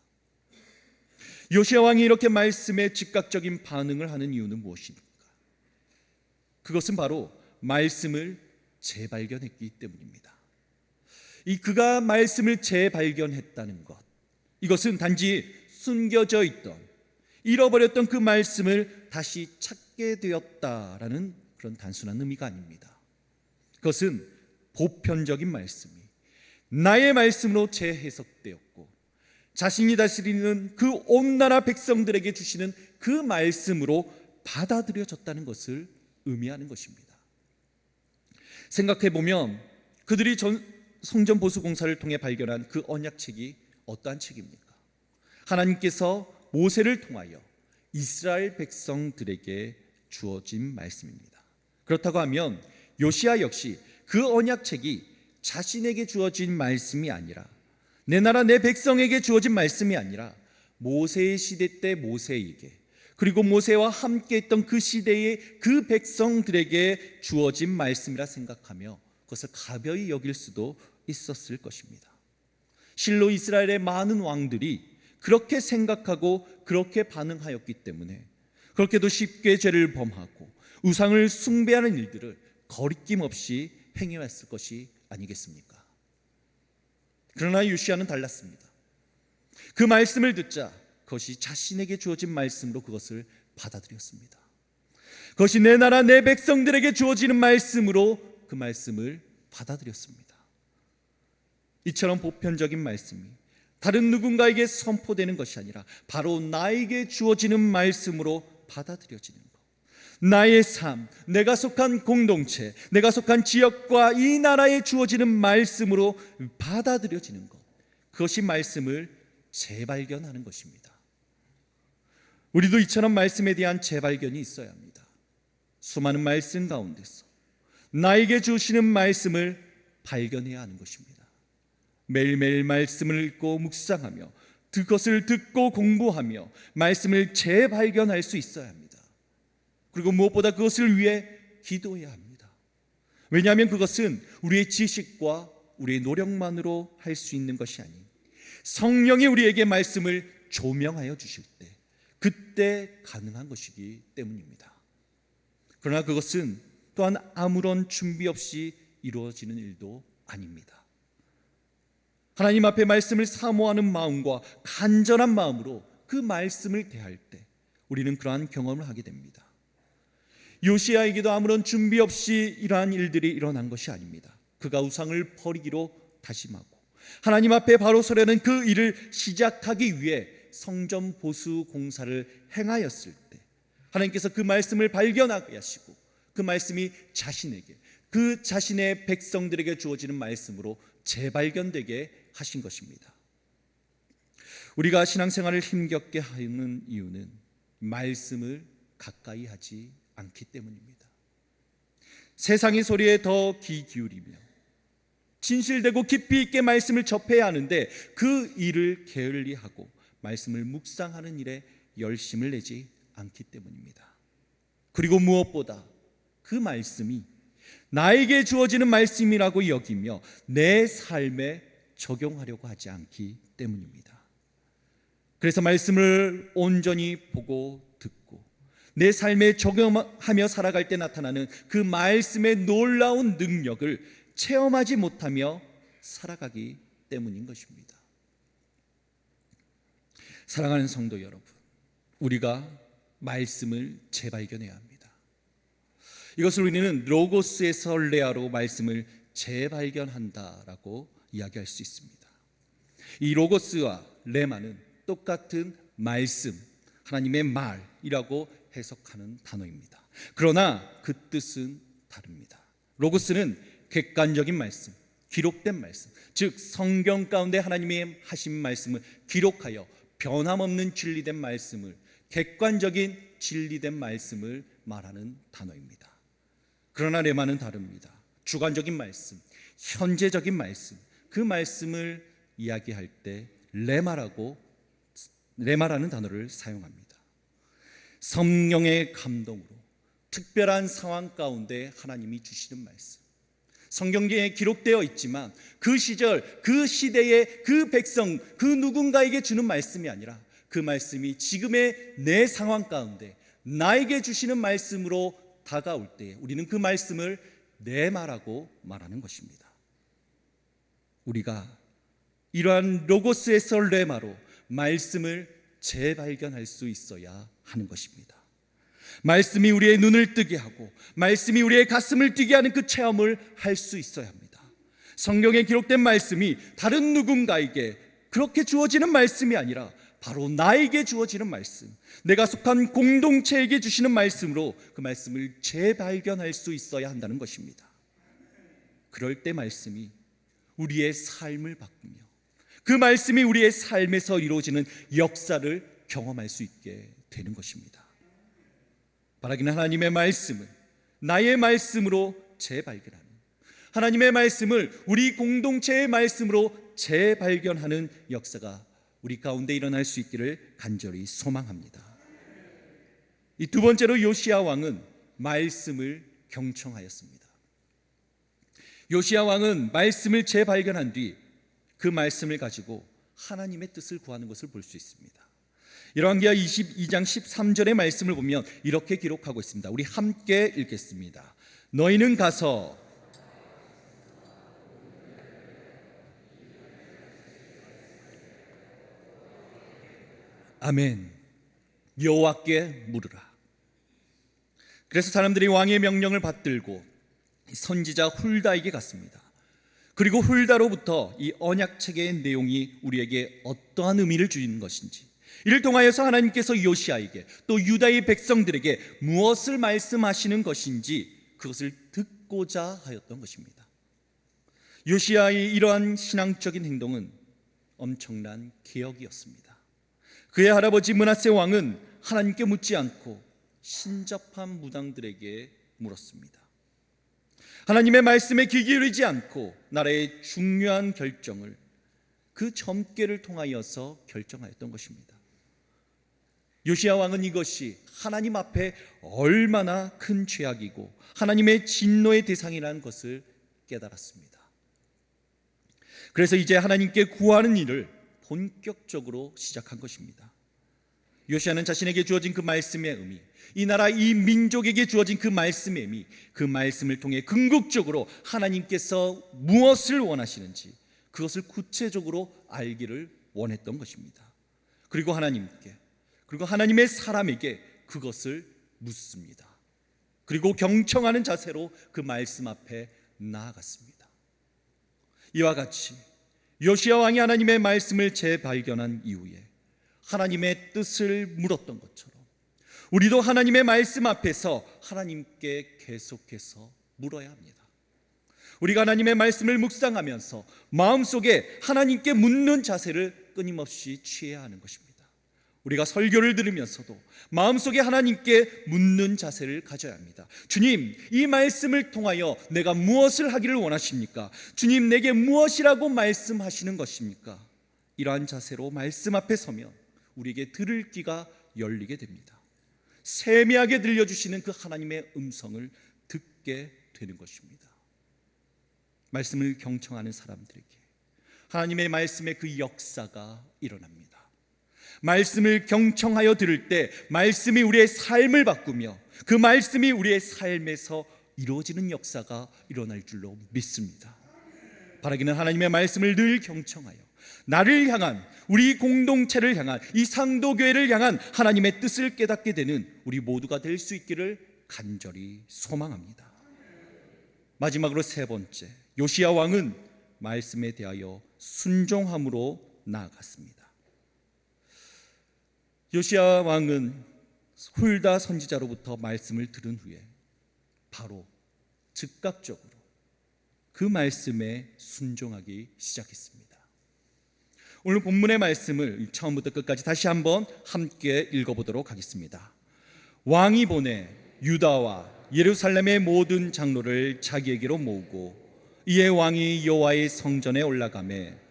요시야 왕이 이렇게 말씀에 즉각적인 반응을 하는 이유는 무엇입니까? 그것은 바로 말씀을 재발견했기 때문입니다. 이 그가 말씀을 재발견했다는 것, 이것은 단지 숨겨져 있던, 잃어버렸던 그 말씀을 다시 찾게 되었다라는 그런 단순한 의미가 아닙니다. 그것은 보편적인 말씀이 나의 말씀으로 재해석되었고 자신이 다스리는 그 온 나라 백성들에게 주시는 그 말씀으로 받아들여졌다는 것을 의미하는 것입니다. 생각해보면 그들이 성전 보수 공사를 통해 발견한 그 언약책이 어떠한 책입니까? 하나님께서 모세를 통하여 이스라엘 백성들에게 주어진 말씀입니다. 그렇다고 하면 요시야 역시 그 언약책이 자신에게 주어진 말씀이 아니라 내 나라 내 백성에게 주어진 말씀이 아니라 모세의 시대 때 모세에게 그리고 모세와 함께 했던 그 시대의 그 백성들에게 주어진 말씀이라 생각하며 그것을 가벼이 여길 수도 있었을 것입니다. 실로 이스라엘의 많은 왕들이 그렇게 생각하고 그렇게 반응하였기 때문에 그렇게도 쉽게 죄를 범하고 우상을 숭배하는 일들을 거리낌 없이 행해왔을 것이 아니겠습니까? 그러나 요시야는 달랐습니다. 그 말씀을 듣자 그것이 자신에게 주어진 말씀으로 그것을 받아들였습니다. 그것이 내 나라 내 백성들에게 주어지는 말씀으로 그 말씀을 받아들였습니다. 이처럼 보편적인 말씀이 다른 누군가에게 선포되는 것이 아니라 바로 나에게 주어지는 말씀으로 받아들여지는 것, 나의 삶, 내가 속한 공동체, 내가 속한 지역과 이 나라에 주어지는 말씀으로 받아들여지는 것, 그것이 말씀을 재발견하는 것입니다. 우리도 이처럼 말씀에 대한 재발견이 있어야 합니다. 수많은 말씀 가운데서 나에게 주시는 말씀을 발견해야 하는 것입니다. 매일매일 말씀을 읽고 묵상하며 그것을 듣고 공부하며 말씀을 재발견할 수 있어야 합니다. 그리고 무엇보다 그것을 위해 기도해야 합니다. 왜냐하면 그것은 우리의 지식과 우리의 노력만으로 할 수 있는 것이 아닌 성령이 우리에게 말씀을 조명하여 주실 때 그때 가능한 것이기 때문입니다. 그러나 그것은 또한 아무런 준비 없이 이루어지는 일도 아닙니다. 하나님 앞에 말씀을 사모하는 마음과 간절한 마음으로 그 말씀을 대할 때 우리는 그러한 경험을 하게 됩니다. 요시야에게도 아무런 준비 없이 이러한 일들이 일어난 것이 아닙니다. 그가 우상을 버리기로 다짐하고 하나님 앞에 바로 서려는 그 일을 시작하기 위해 성전 보수 공사를 행하였을 때 하나님께서 그 말씀을 발견하게 하시고 그 말씀이 자신에게 그 자신의 백성들에게 주어지는 말씀으로 재발견되게 하신 것입니다. 우리가 신앙생활을 힘겹게 하는 이유는 말씀을 가까이 하지 않기 때문입니다. 세상의 소리에 더 귀 기울이며 진실되고 깊이 있게 말씀을 접해야 하는데 그 일을 게을리하고 말씀을 묵상하는 일에 열심을 내지 않기 때문입니다. 그리고 무엇보다 그 말씀이 나에게 주어지는 말씀이라고 여기며 내 삶에 적용하려고 하지 않기 때문입니다. 그래서 말씀을 온전히 보고 듣고 내 삶에 적용하며 살아갈 때 나타나는 그 말씀의 놀라운 능력을 체험하지 못하며 살아가기 때문인 것입니다. 사랑하는 성도 여러분, 우리가 말씀을 재발견해야 합니다. 이것을 우리는 로고스에서 레아로 말씀을 재발견한다라고 이야기할 수 있습니다. 이 로고스와 레마는 또 똑같은 말씀, 하나님의 말이라고 해석하는 단어입니다. 그러나 그 뜻은 다릅니다. 로고스는 객관적인 말씀, 기록된 말씀, 즉 성경 가운데 하나님의 하신 말씀을 기록하여 변함없는 진리된 말씀을, 객관적인 진리된 말씀을 말하는 단어입니다. 그러나 레마는 다릅니다. 주관적인 말씀, 현재적인 말씀, 그 말씀을 이야기할 때 레마라는 단어를 사용합니다. 성령의 감동으로 특별한 상황 가운데 하나님이 주시는 말씀, 성경에 기록되어 있지만 그 시절, 그 시대의 그 백성, 그 누군가에게 주는 말씀이 아니라 그 말씀이 지금의 내 상황 가운데 나에게 주시는 말씀으로 다가올 때 우리는 그 말씀을 레마라고 말하는 것입니다. 우리가 이러한 로고스에서 레마로 말씀을 재발견할 수 있어야 하는 것입니다. 말씀이 우리의 눈을 뜨게 하고 말씀이 우리의 가슴을 뛰게 하는 그 체험을 할 수 있어야 합니다. 성경에 기록된 말씀이 다른 누군가에게 그렇게 주어지는 말씀이 아니라 바로 나에게 주어지는 말씀, 내가 속한 공동체에게 주시는 말씀으로 그 말씀을 재발견할 수 있어야 한다는 것입니다. 그럴 때 말씀이 우리의 삶을 바꾸며 그 말씀이 우리의 삶에서 이루어지는 역사를 경험할 수 있게 되는 것입니다. 바라기는 하나님의 말씀을 나의 말씀으로 재발견하는, 하나님의 말씀을 우리 공동체의 말씀으로 재발견하는 역사가 우리 가운데 일어날 수 있기를 간절히 소망합니다. 이 두 번째로 요시야 왕은 말씀을 경청하였습니다. 요시야 왕은 말씀을 재발견한 뒤 그 말씀을 가지고 하나님의 뜻을 구하는 것을 볼 수 있습니다. 열왕기하 22장 13절의 말씀을 보면 이렇게 기록하고 있습니다. 우리 함께 읽겠습니다. 너희는 가서 아멘, 여호와께 물으라. 그래서 사람들이 왕의 명령을 받들고 선지자 훌다에게 갔습니다. 그리고 훌다로부터 이 언약책의 내용이 우리에게 어떠한 의미를 주는 것인지, 이를 통하여서 하나님께서 요시야에게 또 유다의 백성들에게 무엇을 말씀하시는 것인지 그것을 듣고자 하였던 것입니다. 요시야의 이러한 신앙적인 행동은 엄청난 개혁이었습니다. 그의 할아버지 므낫세 왕은 하나님께 묻지 않고 신접한 무당들에게 물었습니다. 하나님의 말씀에 귀 기울이지 않고 나라의 중요한 결정을 그 점괘를 통하여서 결정하였던 것입니다. 요시야 왕은 이것이 하나님 앞에 얼마나 큰 죄악이고 하나님의 진노의 대상이라는 것을 깨달았습니다. 그래서 이제 하나님께 구하는 일을 본격적으로 시작한 것입니다. 요시야는 자신에게 주어진 그 말씀의 의미, 이 나라 이 민족에게 주어진 그 말씀의 의미, 그 말씀을 통해 궁극적으로 하나님께서 무엇을 원하시는지 그것을 구체적으로 알기를 원했던 것입니다. 그리고 하나님께, 그리고 하나님의 사람에게 그것을 묻습니다. 그리고 경청하는 자세로 그 말씀 앞에 나아갔습니다. 이와 같이 요시야 왕이 하나님의 말씀을 재발견한 이후에 하나님의 뜻을 물었던 것처럼 우리도 하나님의 말씀 앞에서 하나님께 계속해서 물어야 합니다. 우리가 하나님의 말씀을 묵상하면서 마음속에 하나님께 묻는 자세를 끊임없이 취해야 하는 것입니다. 우리가 설교를 들으면서도 마음속에 하나님께 묻는 자세를 가져야 합니다. 주님, 이 말씀을 통하여 내가 무엇을 하기를 원하십니까? 주님, 내게 무엇이라고 말씀하시는 것입니까? 이러한 자세로 말씀 앞에 서면 우리에게 들을 귀가 열리게 됩니다. 세미하게 들려주시는 그 하나님의 음성을 듣게 되는 것입니다. 말씀을 경청하는 사람들에게 하나님의 말씀의 그 역사가 일어납니다. 말씀을 경청하여 들을 때 말씀이 우리의 삶을 바꾸며 그 말씀이 우리의 삶에서 이루어지는 역사가 일어날 줄로 믿습니다. 바라기는 하나님의 말씀을 늘 경청하여 나를 향한, 우리 공동체를 향한, 이 상도교회를 향한 하나님의 뜻을 깨닫게 되는 우리 모두가 될 수 있기를 간절히 소망합니다. 마지막으로 세 번째, 요시야 왕은 말씀에 대하여 순종함으로 나아갔습니다. 요시야 왕은 훌다 선지자로부터 말씀을 들은 후에 바로 즉각적으로 그 말씀에 순종하기 시작했습니다. 오늘 본문의 말씀을 처음부터 끝까지 다시 한번 함께 읽어보도록 하겠습니다. 왕이 보내 유다와 예루살렘의 모든 장로를 자기에게로 모으고 이에 왕이 여호와의 성전에 올라가매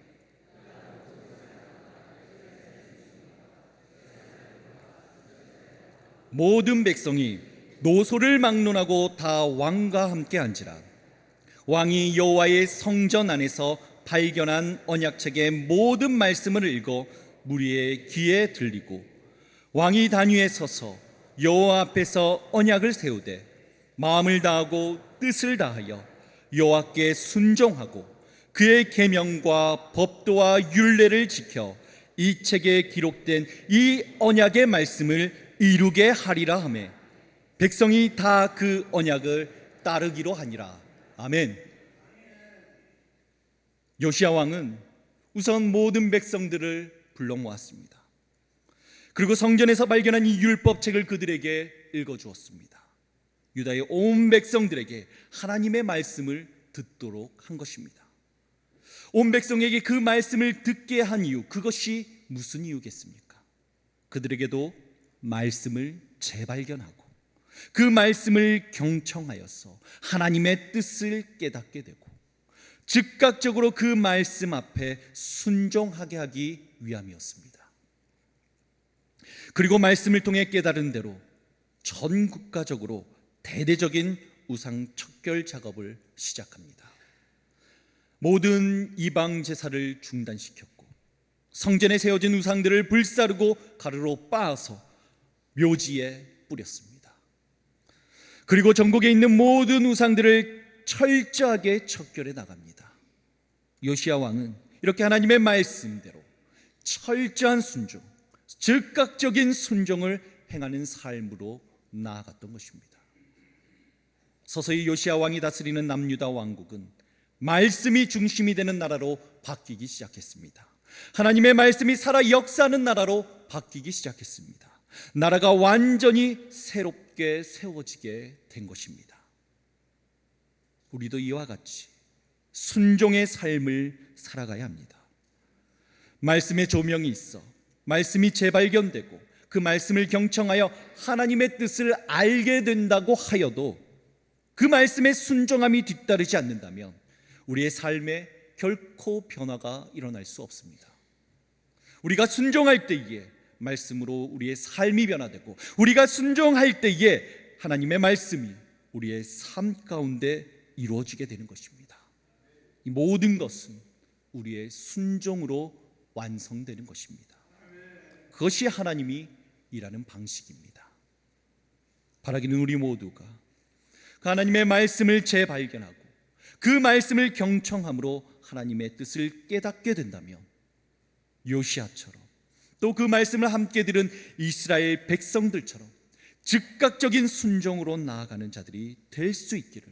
모든 백성이 노소를 막론하고 다 왕과 함께 앉으라. 왕이 여호와의 성전 안에서 발견한 언약책의 모든 말씀을 읽어 무리의 귀에 들리고 왕이 단위에 서서 여호와 앞에서 언약을 세우되 마음을 다하고 뜻을 다하여 여호와께 순종하고 그의 계명과 법도와 율례를 지켜 이 책에 기록된 이 언약의 말씀을 이루게 하리라 하매 백성이 다 그 언약을 따르기로 하니라. 아멘. 요시야 왕은 우선 모든 백성들을 불러 모았습니다. 그리고 성전에서 발견한 이 율법책을 그들에게 읽어주었습니다. 유다의 온 백성들에게 하나님의 말씀을 듣도록 한 것입니다. 온 백성에게 그 말씀을 듣게 한 이유, 그것이 무슨 이유겠습니까? 그들에게도 말씀을 재발견하고 그 말씀을 경청하여서 하나님의 뜻을 깨닫게 되고 즉각적으로 그 말씀 앞에 순종하게 하기 위함이었습니다. 그리고 말씀을 통해 깨달은 대로 전 국가적으로 대대적인 우상 척결 작업을 시작합니다. 모든 이방 제사를 중단시켰고 성전에 세워진 우상들을 불사르고 가루로 빻아서 묘지에 뿌렸습니다. 그리고 전국에 있는 모든 우상들을 철저하게 척결해 나갑니다. 요시야 왕은 이렇게 하나님의 말씀대로 철저한 순종, 즉각적인 순종을 행하는 삶으로 나아갔던 것입니다. 서서히 요시야 왕이 다스리는 남유다 왕국은 말씀이 중심이 되는 나라로 바뀌기 시작했습니다. 하나님의 말씀이 살아 역사하는 나라로 바뀌기 시작했습니다. 나라가 완전히 새롭게 세워지게 된 것입니다. 우리도 이와 같이 순종의 삶을 살아가야 합니다. 말씀의 조명이 있어 말씀이 재발견되고 그 말씀을 경청하여 하나님의 뜻을 알게 된다고 하여도 그 말씀에 순종함이 뒤따르지 않는다면 우리의 삶에 결코 변화가 일어날 수 없습니다. 우리가 순종할 때에 말씀으로 우리의 삶이 변화되고 우리가 순종할 때에 하나님의 말씀이 우리의 삶 가운데 이루어지게 되는 것입니다. 이 모든 것은 우리의 순종으로 완성되는 것입니다. 그것이 하나님이 일하는 방식입니다. 바라기는 우리 모두가 그 하나님의 말씀을 재발견하고 그 말씀을 경청함으로 하나님의 뜻을 깨닫게 된다면 요시야처럼 또 그 말씀을 함께 들은 이스라엘 백성들처럼 즉각적인 순종으로 나아가는 자들이 될 수 있기를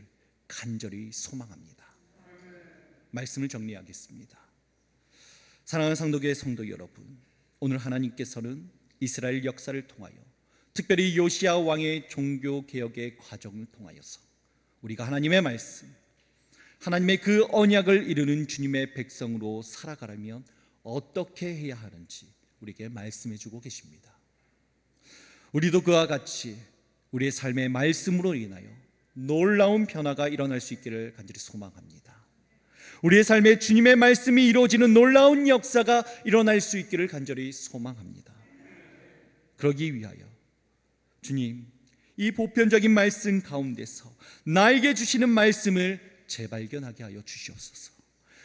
간절히 소망합니다. 말씀을 정리하겠습니다. 사랑하는 상도교회 성도 여러분, 오늘 하나님께서는 이스라엘 역사를 통하여 특별히 요시야 왕의 종교개혁의 과정을 통하여서 우리가 하나님의 말씀, 하나님의 그 언약을 이루는 주님의 백성으로 살아가려면 어떻게 해야 하는지 우리에게 말씀해 주고 계십니다. 우리도 그와 같이 우리의 삶의 말씀으로 인하여 놀라운 변화가 일어날 수 있기를 간절히 소망합니다. 우리의 삶에 주님의 말씀이 이루어지는 놀라운 역사가 일어날 수 있기를 간절히 소망합니다. 그러기 위하여 주님, 이 보편적인 말씀 가운데서 나에게 주시는 말씀을 재발견하게 하여 주시옵소서.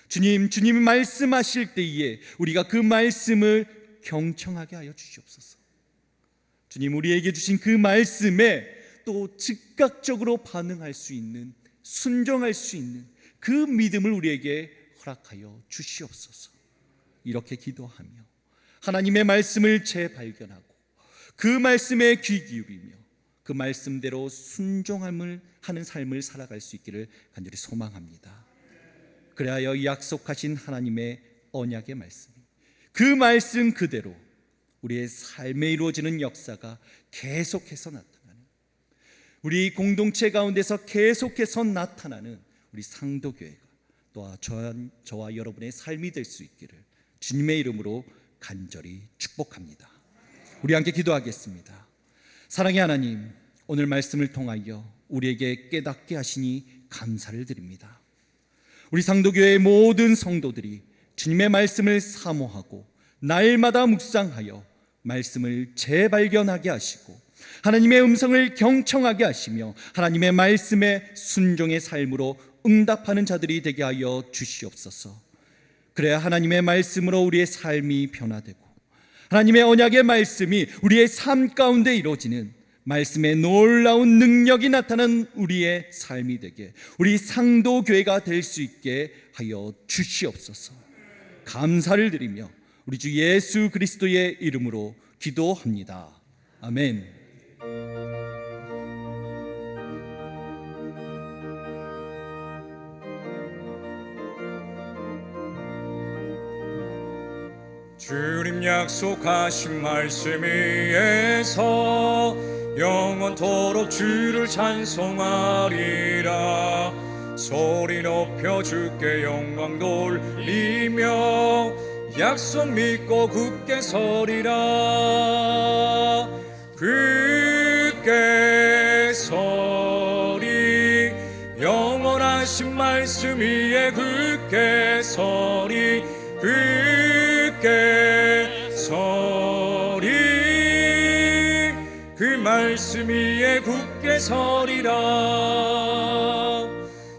주님, 주님이 말씀하실 때에 우리가 그 말씀을 경청하게 하여 주시옵소서. 주님, 우리에게 주신 그 말씀에 또 즉각적으로 반응할 수 있는, 순종할 수 있는 그 믿음을 우리에게 허락하여 주시옵소서. 이렇게 기도하며 하나님의 말씀을 재발견하고 그 말씀에 귀 기울이며 그 말씀대로 순종함을 하는 삶을 살아갈 수 있기를 간절히 소망합니다. 그래야 약속하신 하나님의 언약의 말씀, 그 말씀 그대로 우리의 삶에 이루어지는 역사가 계속해서 나타나는, 우리 공동체 가운데서 계속해서 나타나는 우리 상도교회가 또한 저와 여러분의 삶이 될 수 있기를 주님의 이름으로 간절히 축복합니다. 우리 함께 기도하겠습니다. 사랑의 하나님, 오늘 말씀을 통하여 우리에게 깨닫게 하시니 감사를 드립니다. 우리 상도교회의 모든 성도들이 주님의 말씀을 사모하고 날마다 묵상하여 말씀을 재발견하게 하시고 하나님의 음성을 경청하게 하시며 하나님의 말씀에 순종의 삶으로 응답하는 자들이 되게 하여 주시옵소서. 그래야 하나님의 말씀으로 우리의 삶이 변화되고 하나님의 언약의 말씀이 우리의 삶 가운데 이루어지는 말씀의 놀라운 능력이 나타나는 우리의 삶이 되게, 우리 상도교회가 될 수 있게 하여 주시옵소서. 감사를 드리며 우리 주 예수 그리스도의 이름으로 기도합니다. 아멘. 주님 약속하신 말씀 위에서 영원토록 주를 찬송하리라. 소리 높여 주께 영광 돌리며 약속 믿고 굳게 서리라. 굳게 서리, 영원하신 말씀 위에 굳게 서리. 굳게 서리, 그 말씀 위에 굳게 서리라.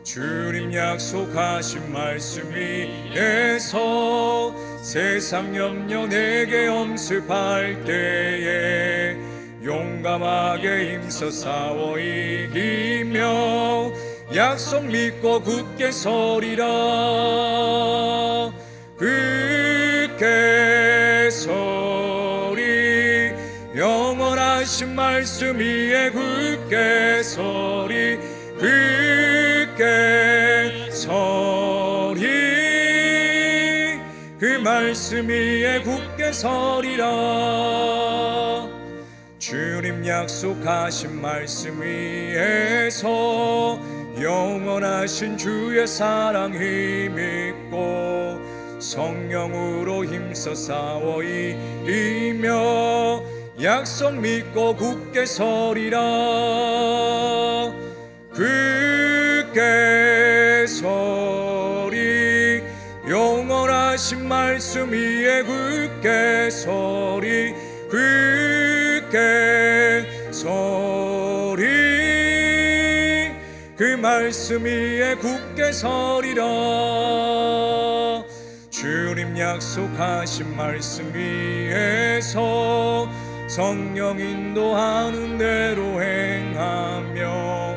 주님 약속하신 말씀 위에서 세상 염려 내게 엄습할 때에 용감하게 힘써 싸워 이기며 약속 믿고 굳게 서리라. 굳게 서리, 영원하신 말씀 위에 굳게 서리. 굳게 서리, 그 말씀 위에 굳게 서리라. 주님 약속하신 말씀 위에서 영원하신 주의 사랑 힘입고 성령으로 힘써 싸워 이기며 약속 믿고 굳게 서리라. 굳게 서리, 영원하신 말씀 위에 굳게 서리. 굳게 서리, 그 말씀 위에 굳게 서리라. 주님 약속하신 말씀 위에서 성령 인도하는 대로 행하며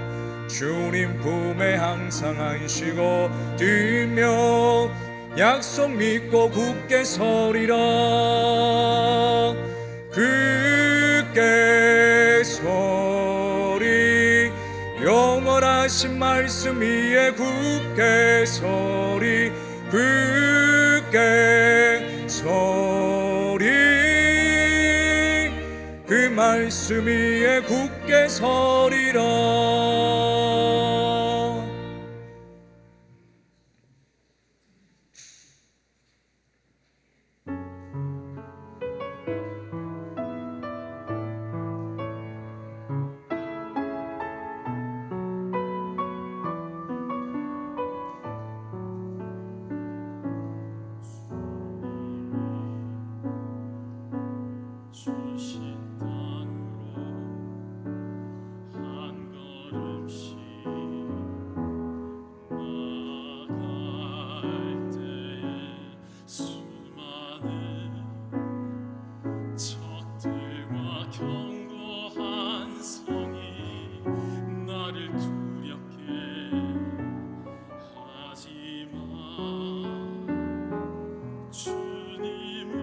주님 품에 항상 안쉬고 뛰며 약속 믿고 굳게 서리라. 굳게 서리, 영원하신 말씀 위에 굳게 서리. 굳게 서리, 그 말씀 위에 굳게 서리라. 주신 땅으로 한 걸음씩 나아갈 때에 수많은 적들과 견고한 성이 나를 두렵게 하지만 주님을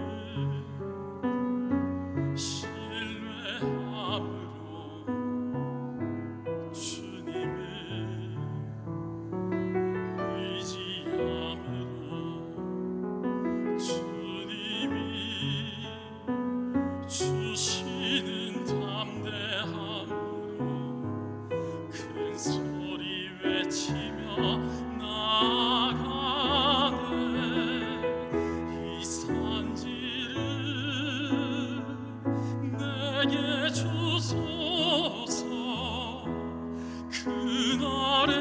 내게 주소서. 그날에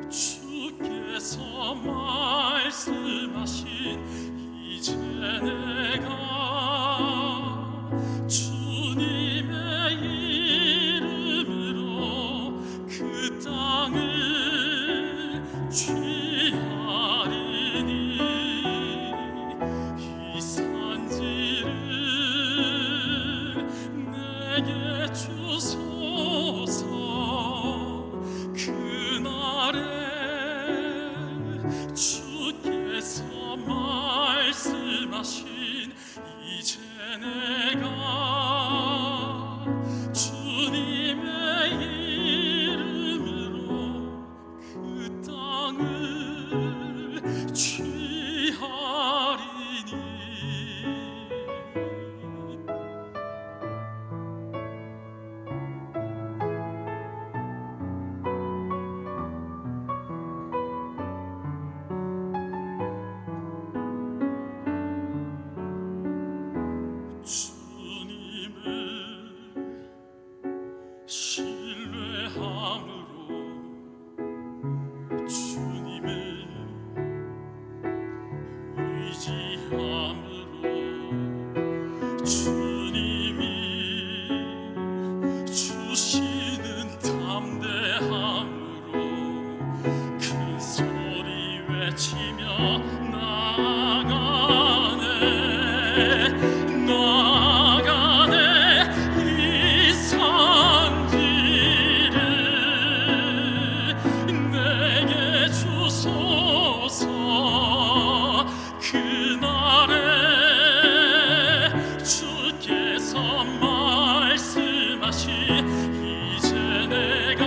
주께서 말씀하신 이제 내가 주님의 이름으로 그 땅을 취하리니 이 산지를 내게 주소서. 그날에 주께서 말씀하신 이제 내가 주님의 이름으로 그 땅을 취하리니 주님을 신뢰함으로 주님을 의지함으로 주님이 주시는 담대함으로 큰 소리 외치며 나아가네 이 산지를 내게 주소서. 그날에 주께서 말씀하신 이제 내가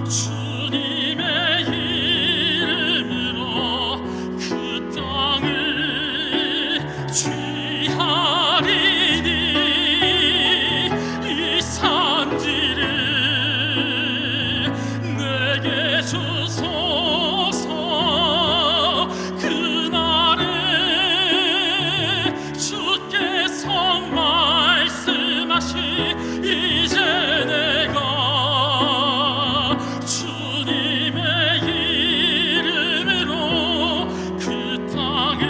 주님의 이름으로 그 땅을 취하리니 이 산지를 내게 주소서. 그날에 주께서 말씀하신 이제 내가 주님의 이름으로 그 땅을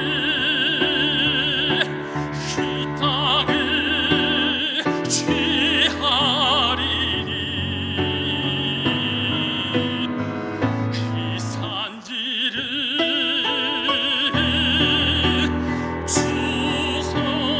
취하리니 이 산지를 주소서.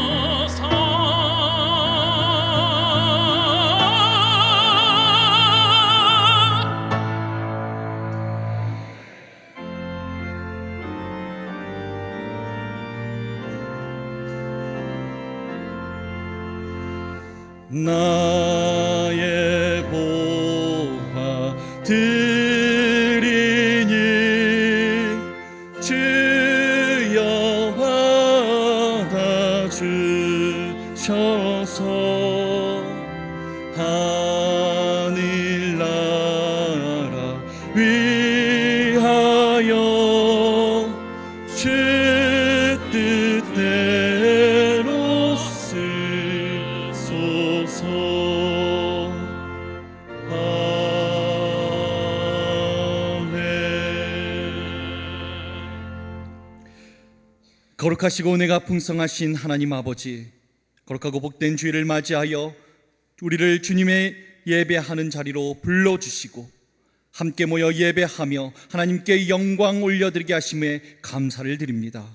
나의 보화 드리니 주여 받아주셔서 하늘나라 위하여 주 뜻대로 쓰소서. 거룩하시고 은혜가 풍성하신 하나님 아버지, 거룩하고 복된 주일을 맞이하여 우리를 주님의 예배하는 자리로 불러주시고 함께 모여 예배하며 하나님께 영광 올려드리게 하심에 감사를 드립니다.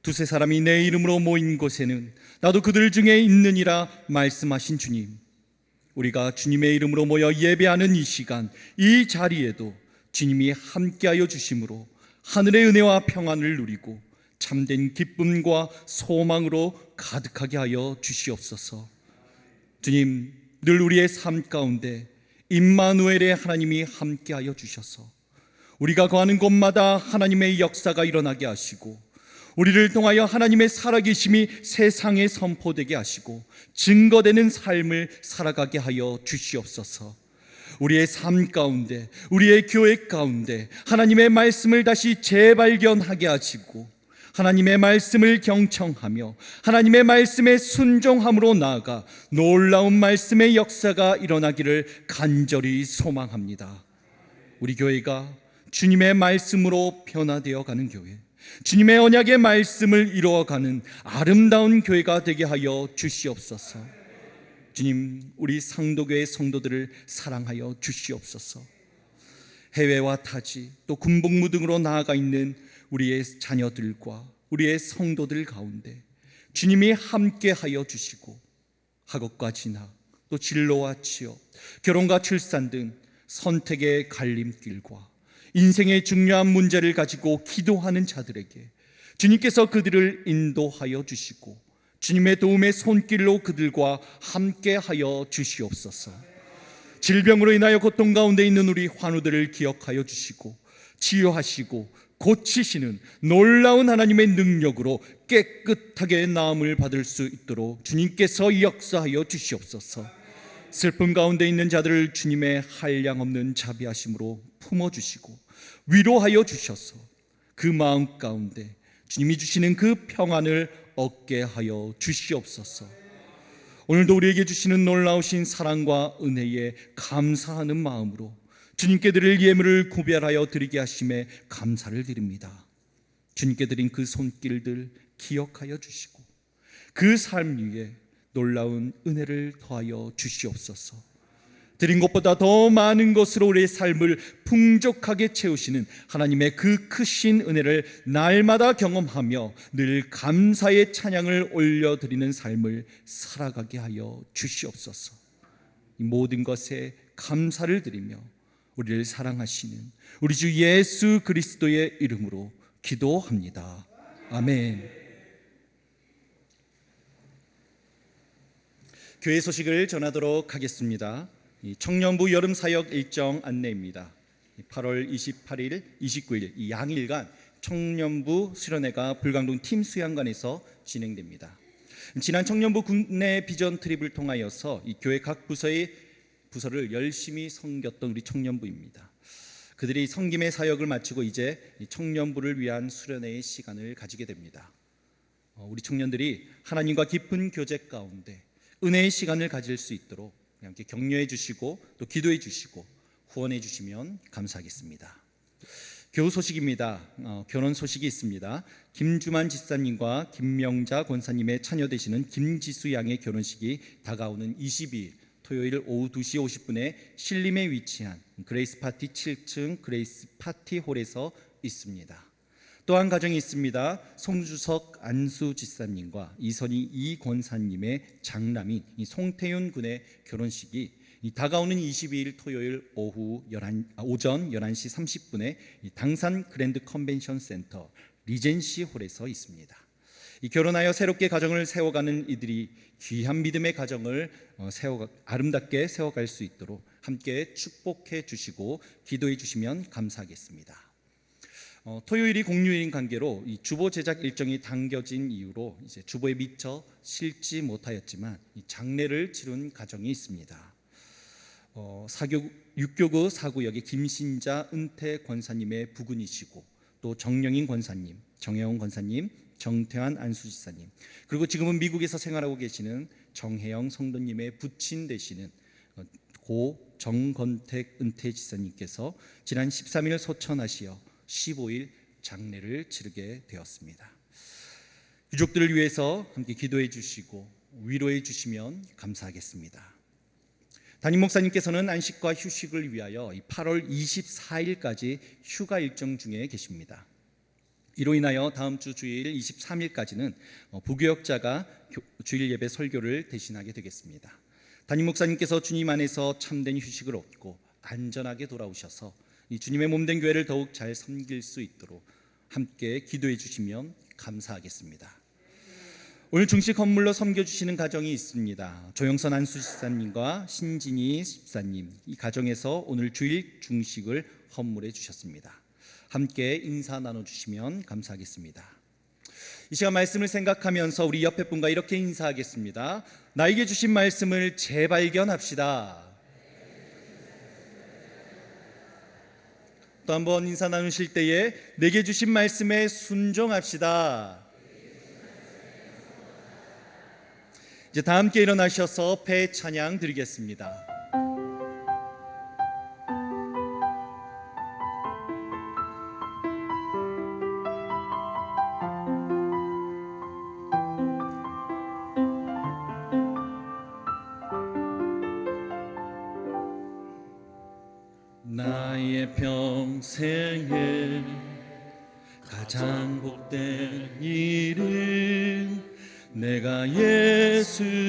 두세 사람이 내 이름으로 모인 곳에는 나도 그들 중에 있느니라 말씀하신 주님, 우리가 주님의 이름으로 모여 예배하는 이 시간, 이 자리에도 주님이 함께하여 주심으로 하늘의 은혜와 평안을 누리고 참된 기쁨과 소망으로 가득하게 하여 주시옵소서. 주님, 늘 우리의 삶 가운데 임마누엘의 하나님이 함께하여 주셔서 우리가 거하는 곳마다 하나님의 역사가 일어나게 하시고 우리를 통하여 하나님의 살아계심이 세상에 선포되게 하시고 증거되는 삶을 살아가게 하여 주시옵소서. 우리의 삶 가운데, 우리의 교회 가운데 하나님의 말씀을 다시 재발견하게 하시고 하나님의 말씀을 경청하며 하나님의 말씀에 순종함으로 나아가 놀라운 말씀의 역사가 일어나기를 간절히 소망합니다. 우리 교회가 주님의 말씀으로 변화되어 가는 교회, 주님의 언약의 말씀을 이루어가는 아름다운 교회가 되게 하여 주시옵소서. 주님, 우리 상도교회 성도들을 사랑하여 주시옵소서. 해외와 타지 또 군복무 등으로 나아가 있는 우리의 자녀들과 우리의 성도들 가운데 주님이 함께하여 주시고 학업과 진학 또 진로와 취업, 결혼과 출산 등 선택의 갈림길과 인생의 중요한 문제를 가지고 기도하는 자들에게 주님께서 그들을 인도하여 주시고 주님의 도움의 손길로 그들과 함께하여 주시옵소서. 질병으로 인하여 고통 가운데 있는 우리 환우들을 기억하여 주시고 치유하시고 고치시는 놀라운 하나님의 능력으로 깨끗하게 나음을 받을 수 있도록 주님께서 역사하여 주시옵소서. 슬픔 가운데 있는 자들을 주님의 한량없는 자비하심으로 품어주시고 위로하여 주셔서 그 마음 가운데 주님이 주시는 그 평안을 얻게 하여 주시옵소서. 오늘도 우리에게 주시는 놀라우신 사랑과 은혜에 감사하는 마음으로 주님께 드릴 예물을 구별하여 드리게 하심에 감사를 드립니다. 주님께 드린 그 손길들 기억하여 주시고 그 삶 위에 놀라운 은혜를 더하여 주시옵소서. 드린 것보다 더 많은 것으로 우리의 삶을 풍족하게 채우시는 하나님의 그 크신 은혜를 날마다 경험하며 늘 감사의 찬양을 올려드리는 삶을 살아가게 하여 주시옵소서. 이 모든 것에 감사를 드리며 우리를 사랑하시는 우리 주 예수 그리스도의 이름으로 기도합니다. 아멘. 교회 소식을 전하도록 하겠습니다. 청년부 여름 사역 일정 안내입니다. 8월 28일, 29일 이 양일간 청년부 수련회가 불광동 팀 수양관에서 진행됩니다. 지난 청년부 국내 비전 트립을 통하여서 이 교회 각 부서를 열심히 섬겼던 우리 청년부입니다. 그들이 섬김의 사역을 마치고 이제 청년부를 위한 수련회의 시간을 가지게 됩니다. 우리 청년들이 하나님과 깊은 교제 가운데 은혜의 시간을 가질 수 있도록 함께 격려해 주시고 또 기도해 주시고 후원해 주시면 감사하겠습니다. 교우 소식입니다. 결혼 소식이 있습니다. 김주만 집사님과 김명자 권사님의 자녀 되시는 김지수 양의 결혼식이 다가오는 22일 토요일 오후 2시 50분에 신림에 위치한 그레이스 파티 7층 그레이스 파티 홀에서 있습니다. 또한 가정이 있습니다. 송주석 안수 집사님과 이선희 이 권사님의 장남인 송태윤 군의 결혼식이 다가오는 22일 토요일 오전 11시 30분에 당산 그랜드 컨벤션 센터 리젠시 홀에서 있습니다. 결혼하여 새롭게 가정을 세워가는 이들이 귀한 믿음의 가정을 아름답게 세워갈 수 있도록 함께 축복해 주시고 기도해 주시면 감사하겠습니다. 토요일이 공휴일인 관계로 이 주보 제작 일정이 당겨진 이유로 이제 주보에 미처 실지 못하였지만 이 장례를 치른 가정이 있습니다. 육교구 사구역의 김신자 은퇴 권사님의 부군이시고 또 정영인 권사님, 정혜원 권사님, 정태환 안수지사님 그리고 지금은 미국에서 생활하고 계시는 정혜영 성도님의 부친 되시는 고 정건택 은퇴 지사님께서 지난 13일 소천하시어 15일 장례를 치르게 되었습니다. 유족들을 위해서 함께 기도해 주시고 위로해 주시면 감사하겠습니다. 담임 목사님께서는 안식과 휴식을 위하여 8월 24일까지 휴가 일정 중에 계십니다. 이로 인하여 다음 주 주일 23일까지는 부교역자가 주일 예배 설교를 대신하게 되겠습니다. 담임 목사님께서 주님 안에서 참된 휴식을 얻고 안전하게 돌아오셔서 이 주님의 몸된 교회를 더욱 잘 섬길 수 있도록 함께 기도해 주시면 감사하겠습니다. 오늘 중식 헌물로 섬겨주시는 가정이 있습니다. 조영선 안수 집사님과 신진희 집사님 이 가정에서 오늘 주일 중식을 헌물해 주셨습니다. 함께 인사 나눠주시면 감사하겠습니다. 이 시간 말씀을 생각하면서 우리 옆에 분과 이렇게 인사하겠습니다. 나에게 주신 말씀을 재발견합시다. 또 한번 인사 나누실 때에 내게 주신 말씀에 순종합시다. 이제 다 함께 일어나셔서 배 찬양 드리겠습니다. 나의 평생에 가장 복된 일은 내가 예수님을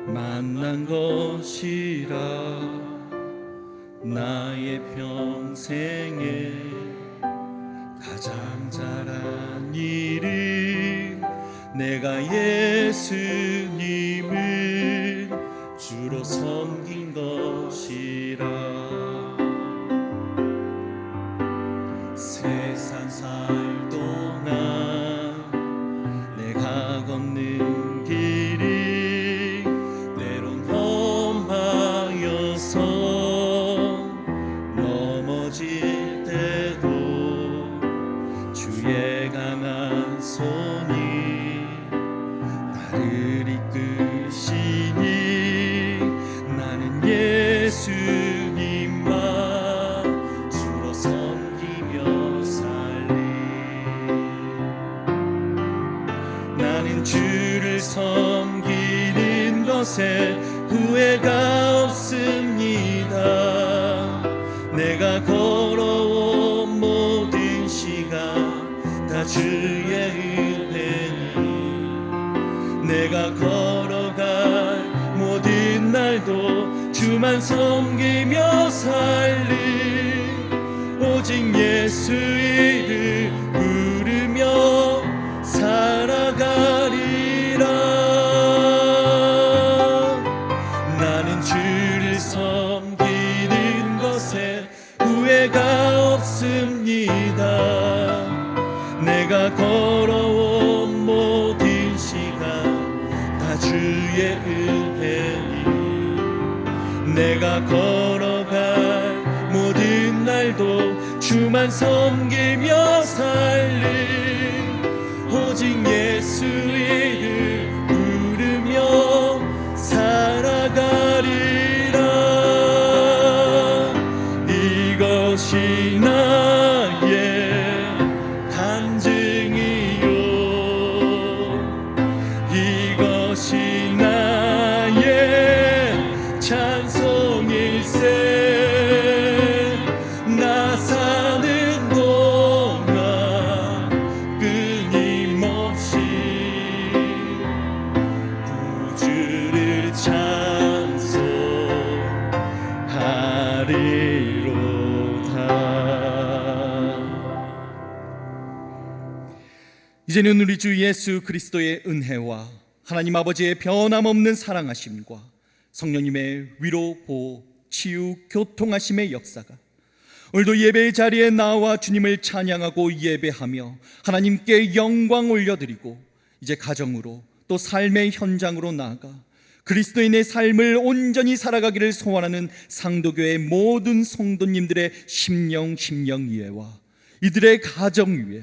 만난 것이라. 나의 평생에 가장 잘한 일은 내가 예수님을 주로 섬긴 것이라. 세상 살 동안 내가 걷는 길이 때론 험하여서 넘어질 때도 주의 강한 손이 나를 이끄시니 나는 예수님만 주로 섬기며 살리. 나는 주를 섬기는 것에 후회가 없습니다. 내가 걸어온 모든 시간 다 주의 은혜니 내가 걸어갈 모든 날도 주만 섬기며 살리. 오직 예수 이름 부르며 살아가리라. 나는 주를 섬기는 것에 후회가 없습니다. 내가 걸어온 모든 시간 다 주의 은혜니 내가 걸어갈 모든 날도 주만 섬기며 살리. 오직 예수 이름 부르며 살아가리라. 이것이 나의 간증이요 이것이 나의 찬송일세. 나 사는 동안 끊임없이 구주를 찬송하리로다. 이제는 우리 주 예수 그리스도의 은혜와 하나님 아버지의 변함없는 사랑하심과 성령님의 위로, 보호, 치유, 교통하심의 역사가 오늘도 예배의 자리에 나와 주님을 찬양하고 예배하며 하나님께 영광 올려드리고 이제 가정으로 또 삶의 현장으로 나아가 그리스도인의 삶을 온전히 살아가기를 소원하는 상도교회 모든 성도님들의 심령 이해와 이들의 가정 위에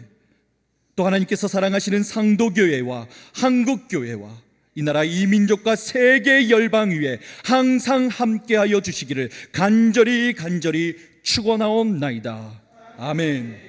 또 하나님께서 사랑하시는 상도교회와 한국교회와 이 나라 이 민족과 세계 열방 위에 항상 함께하여 주시기를 간절히 축원하옵나이다. 아멘.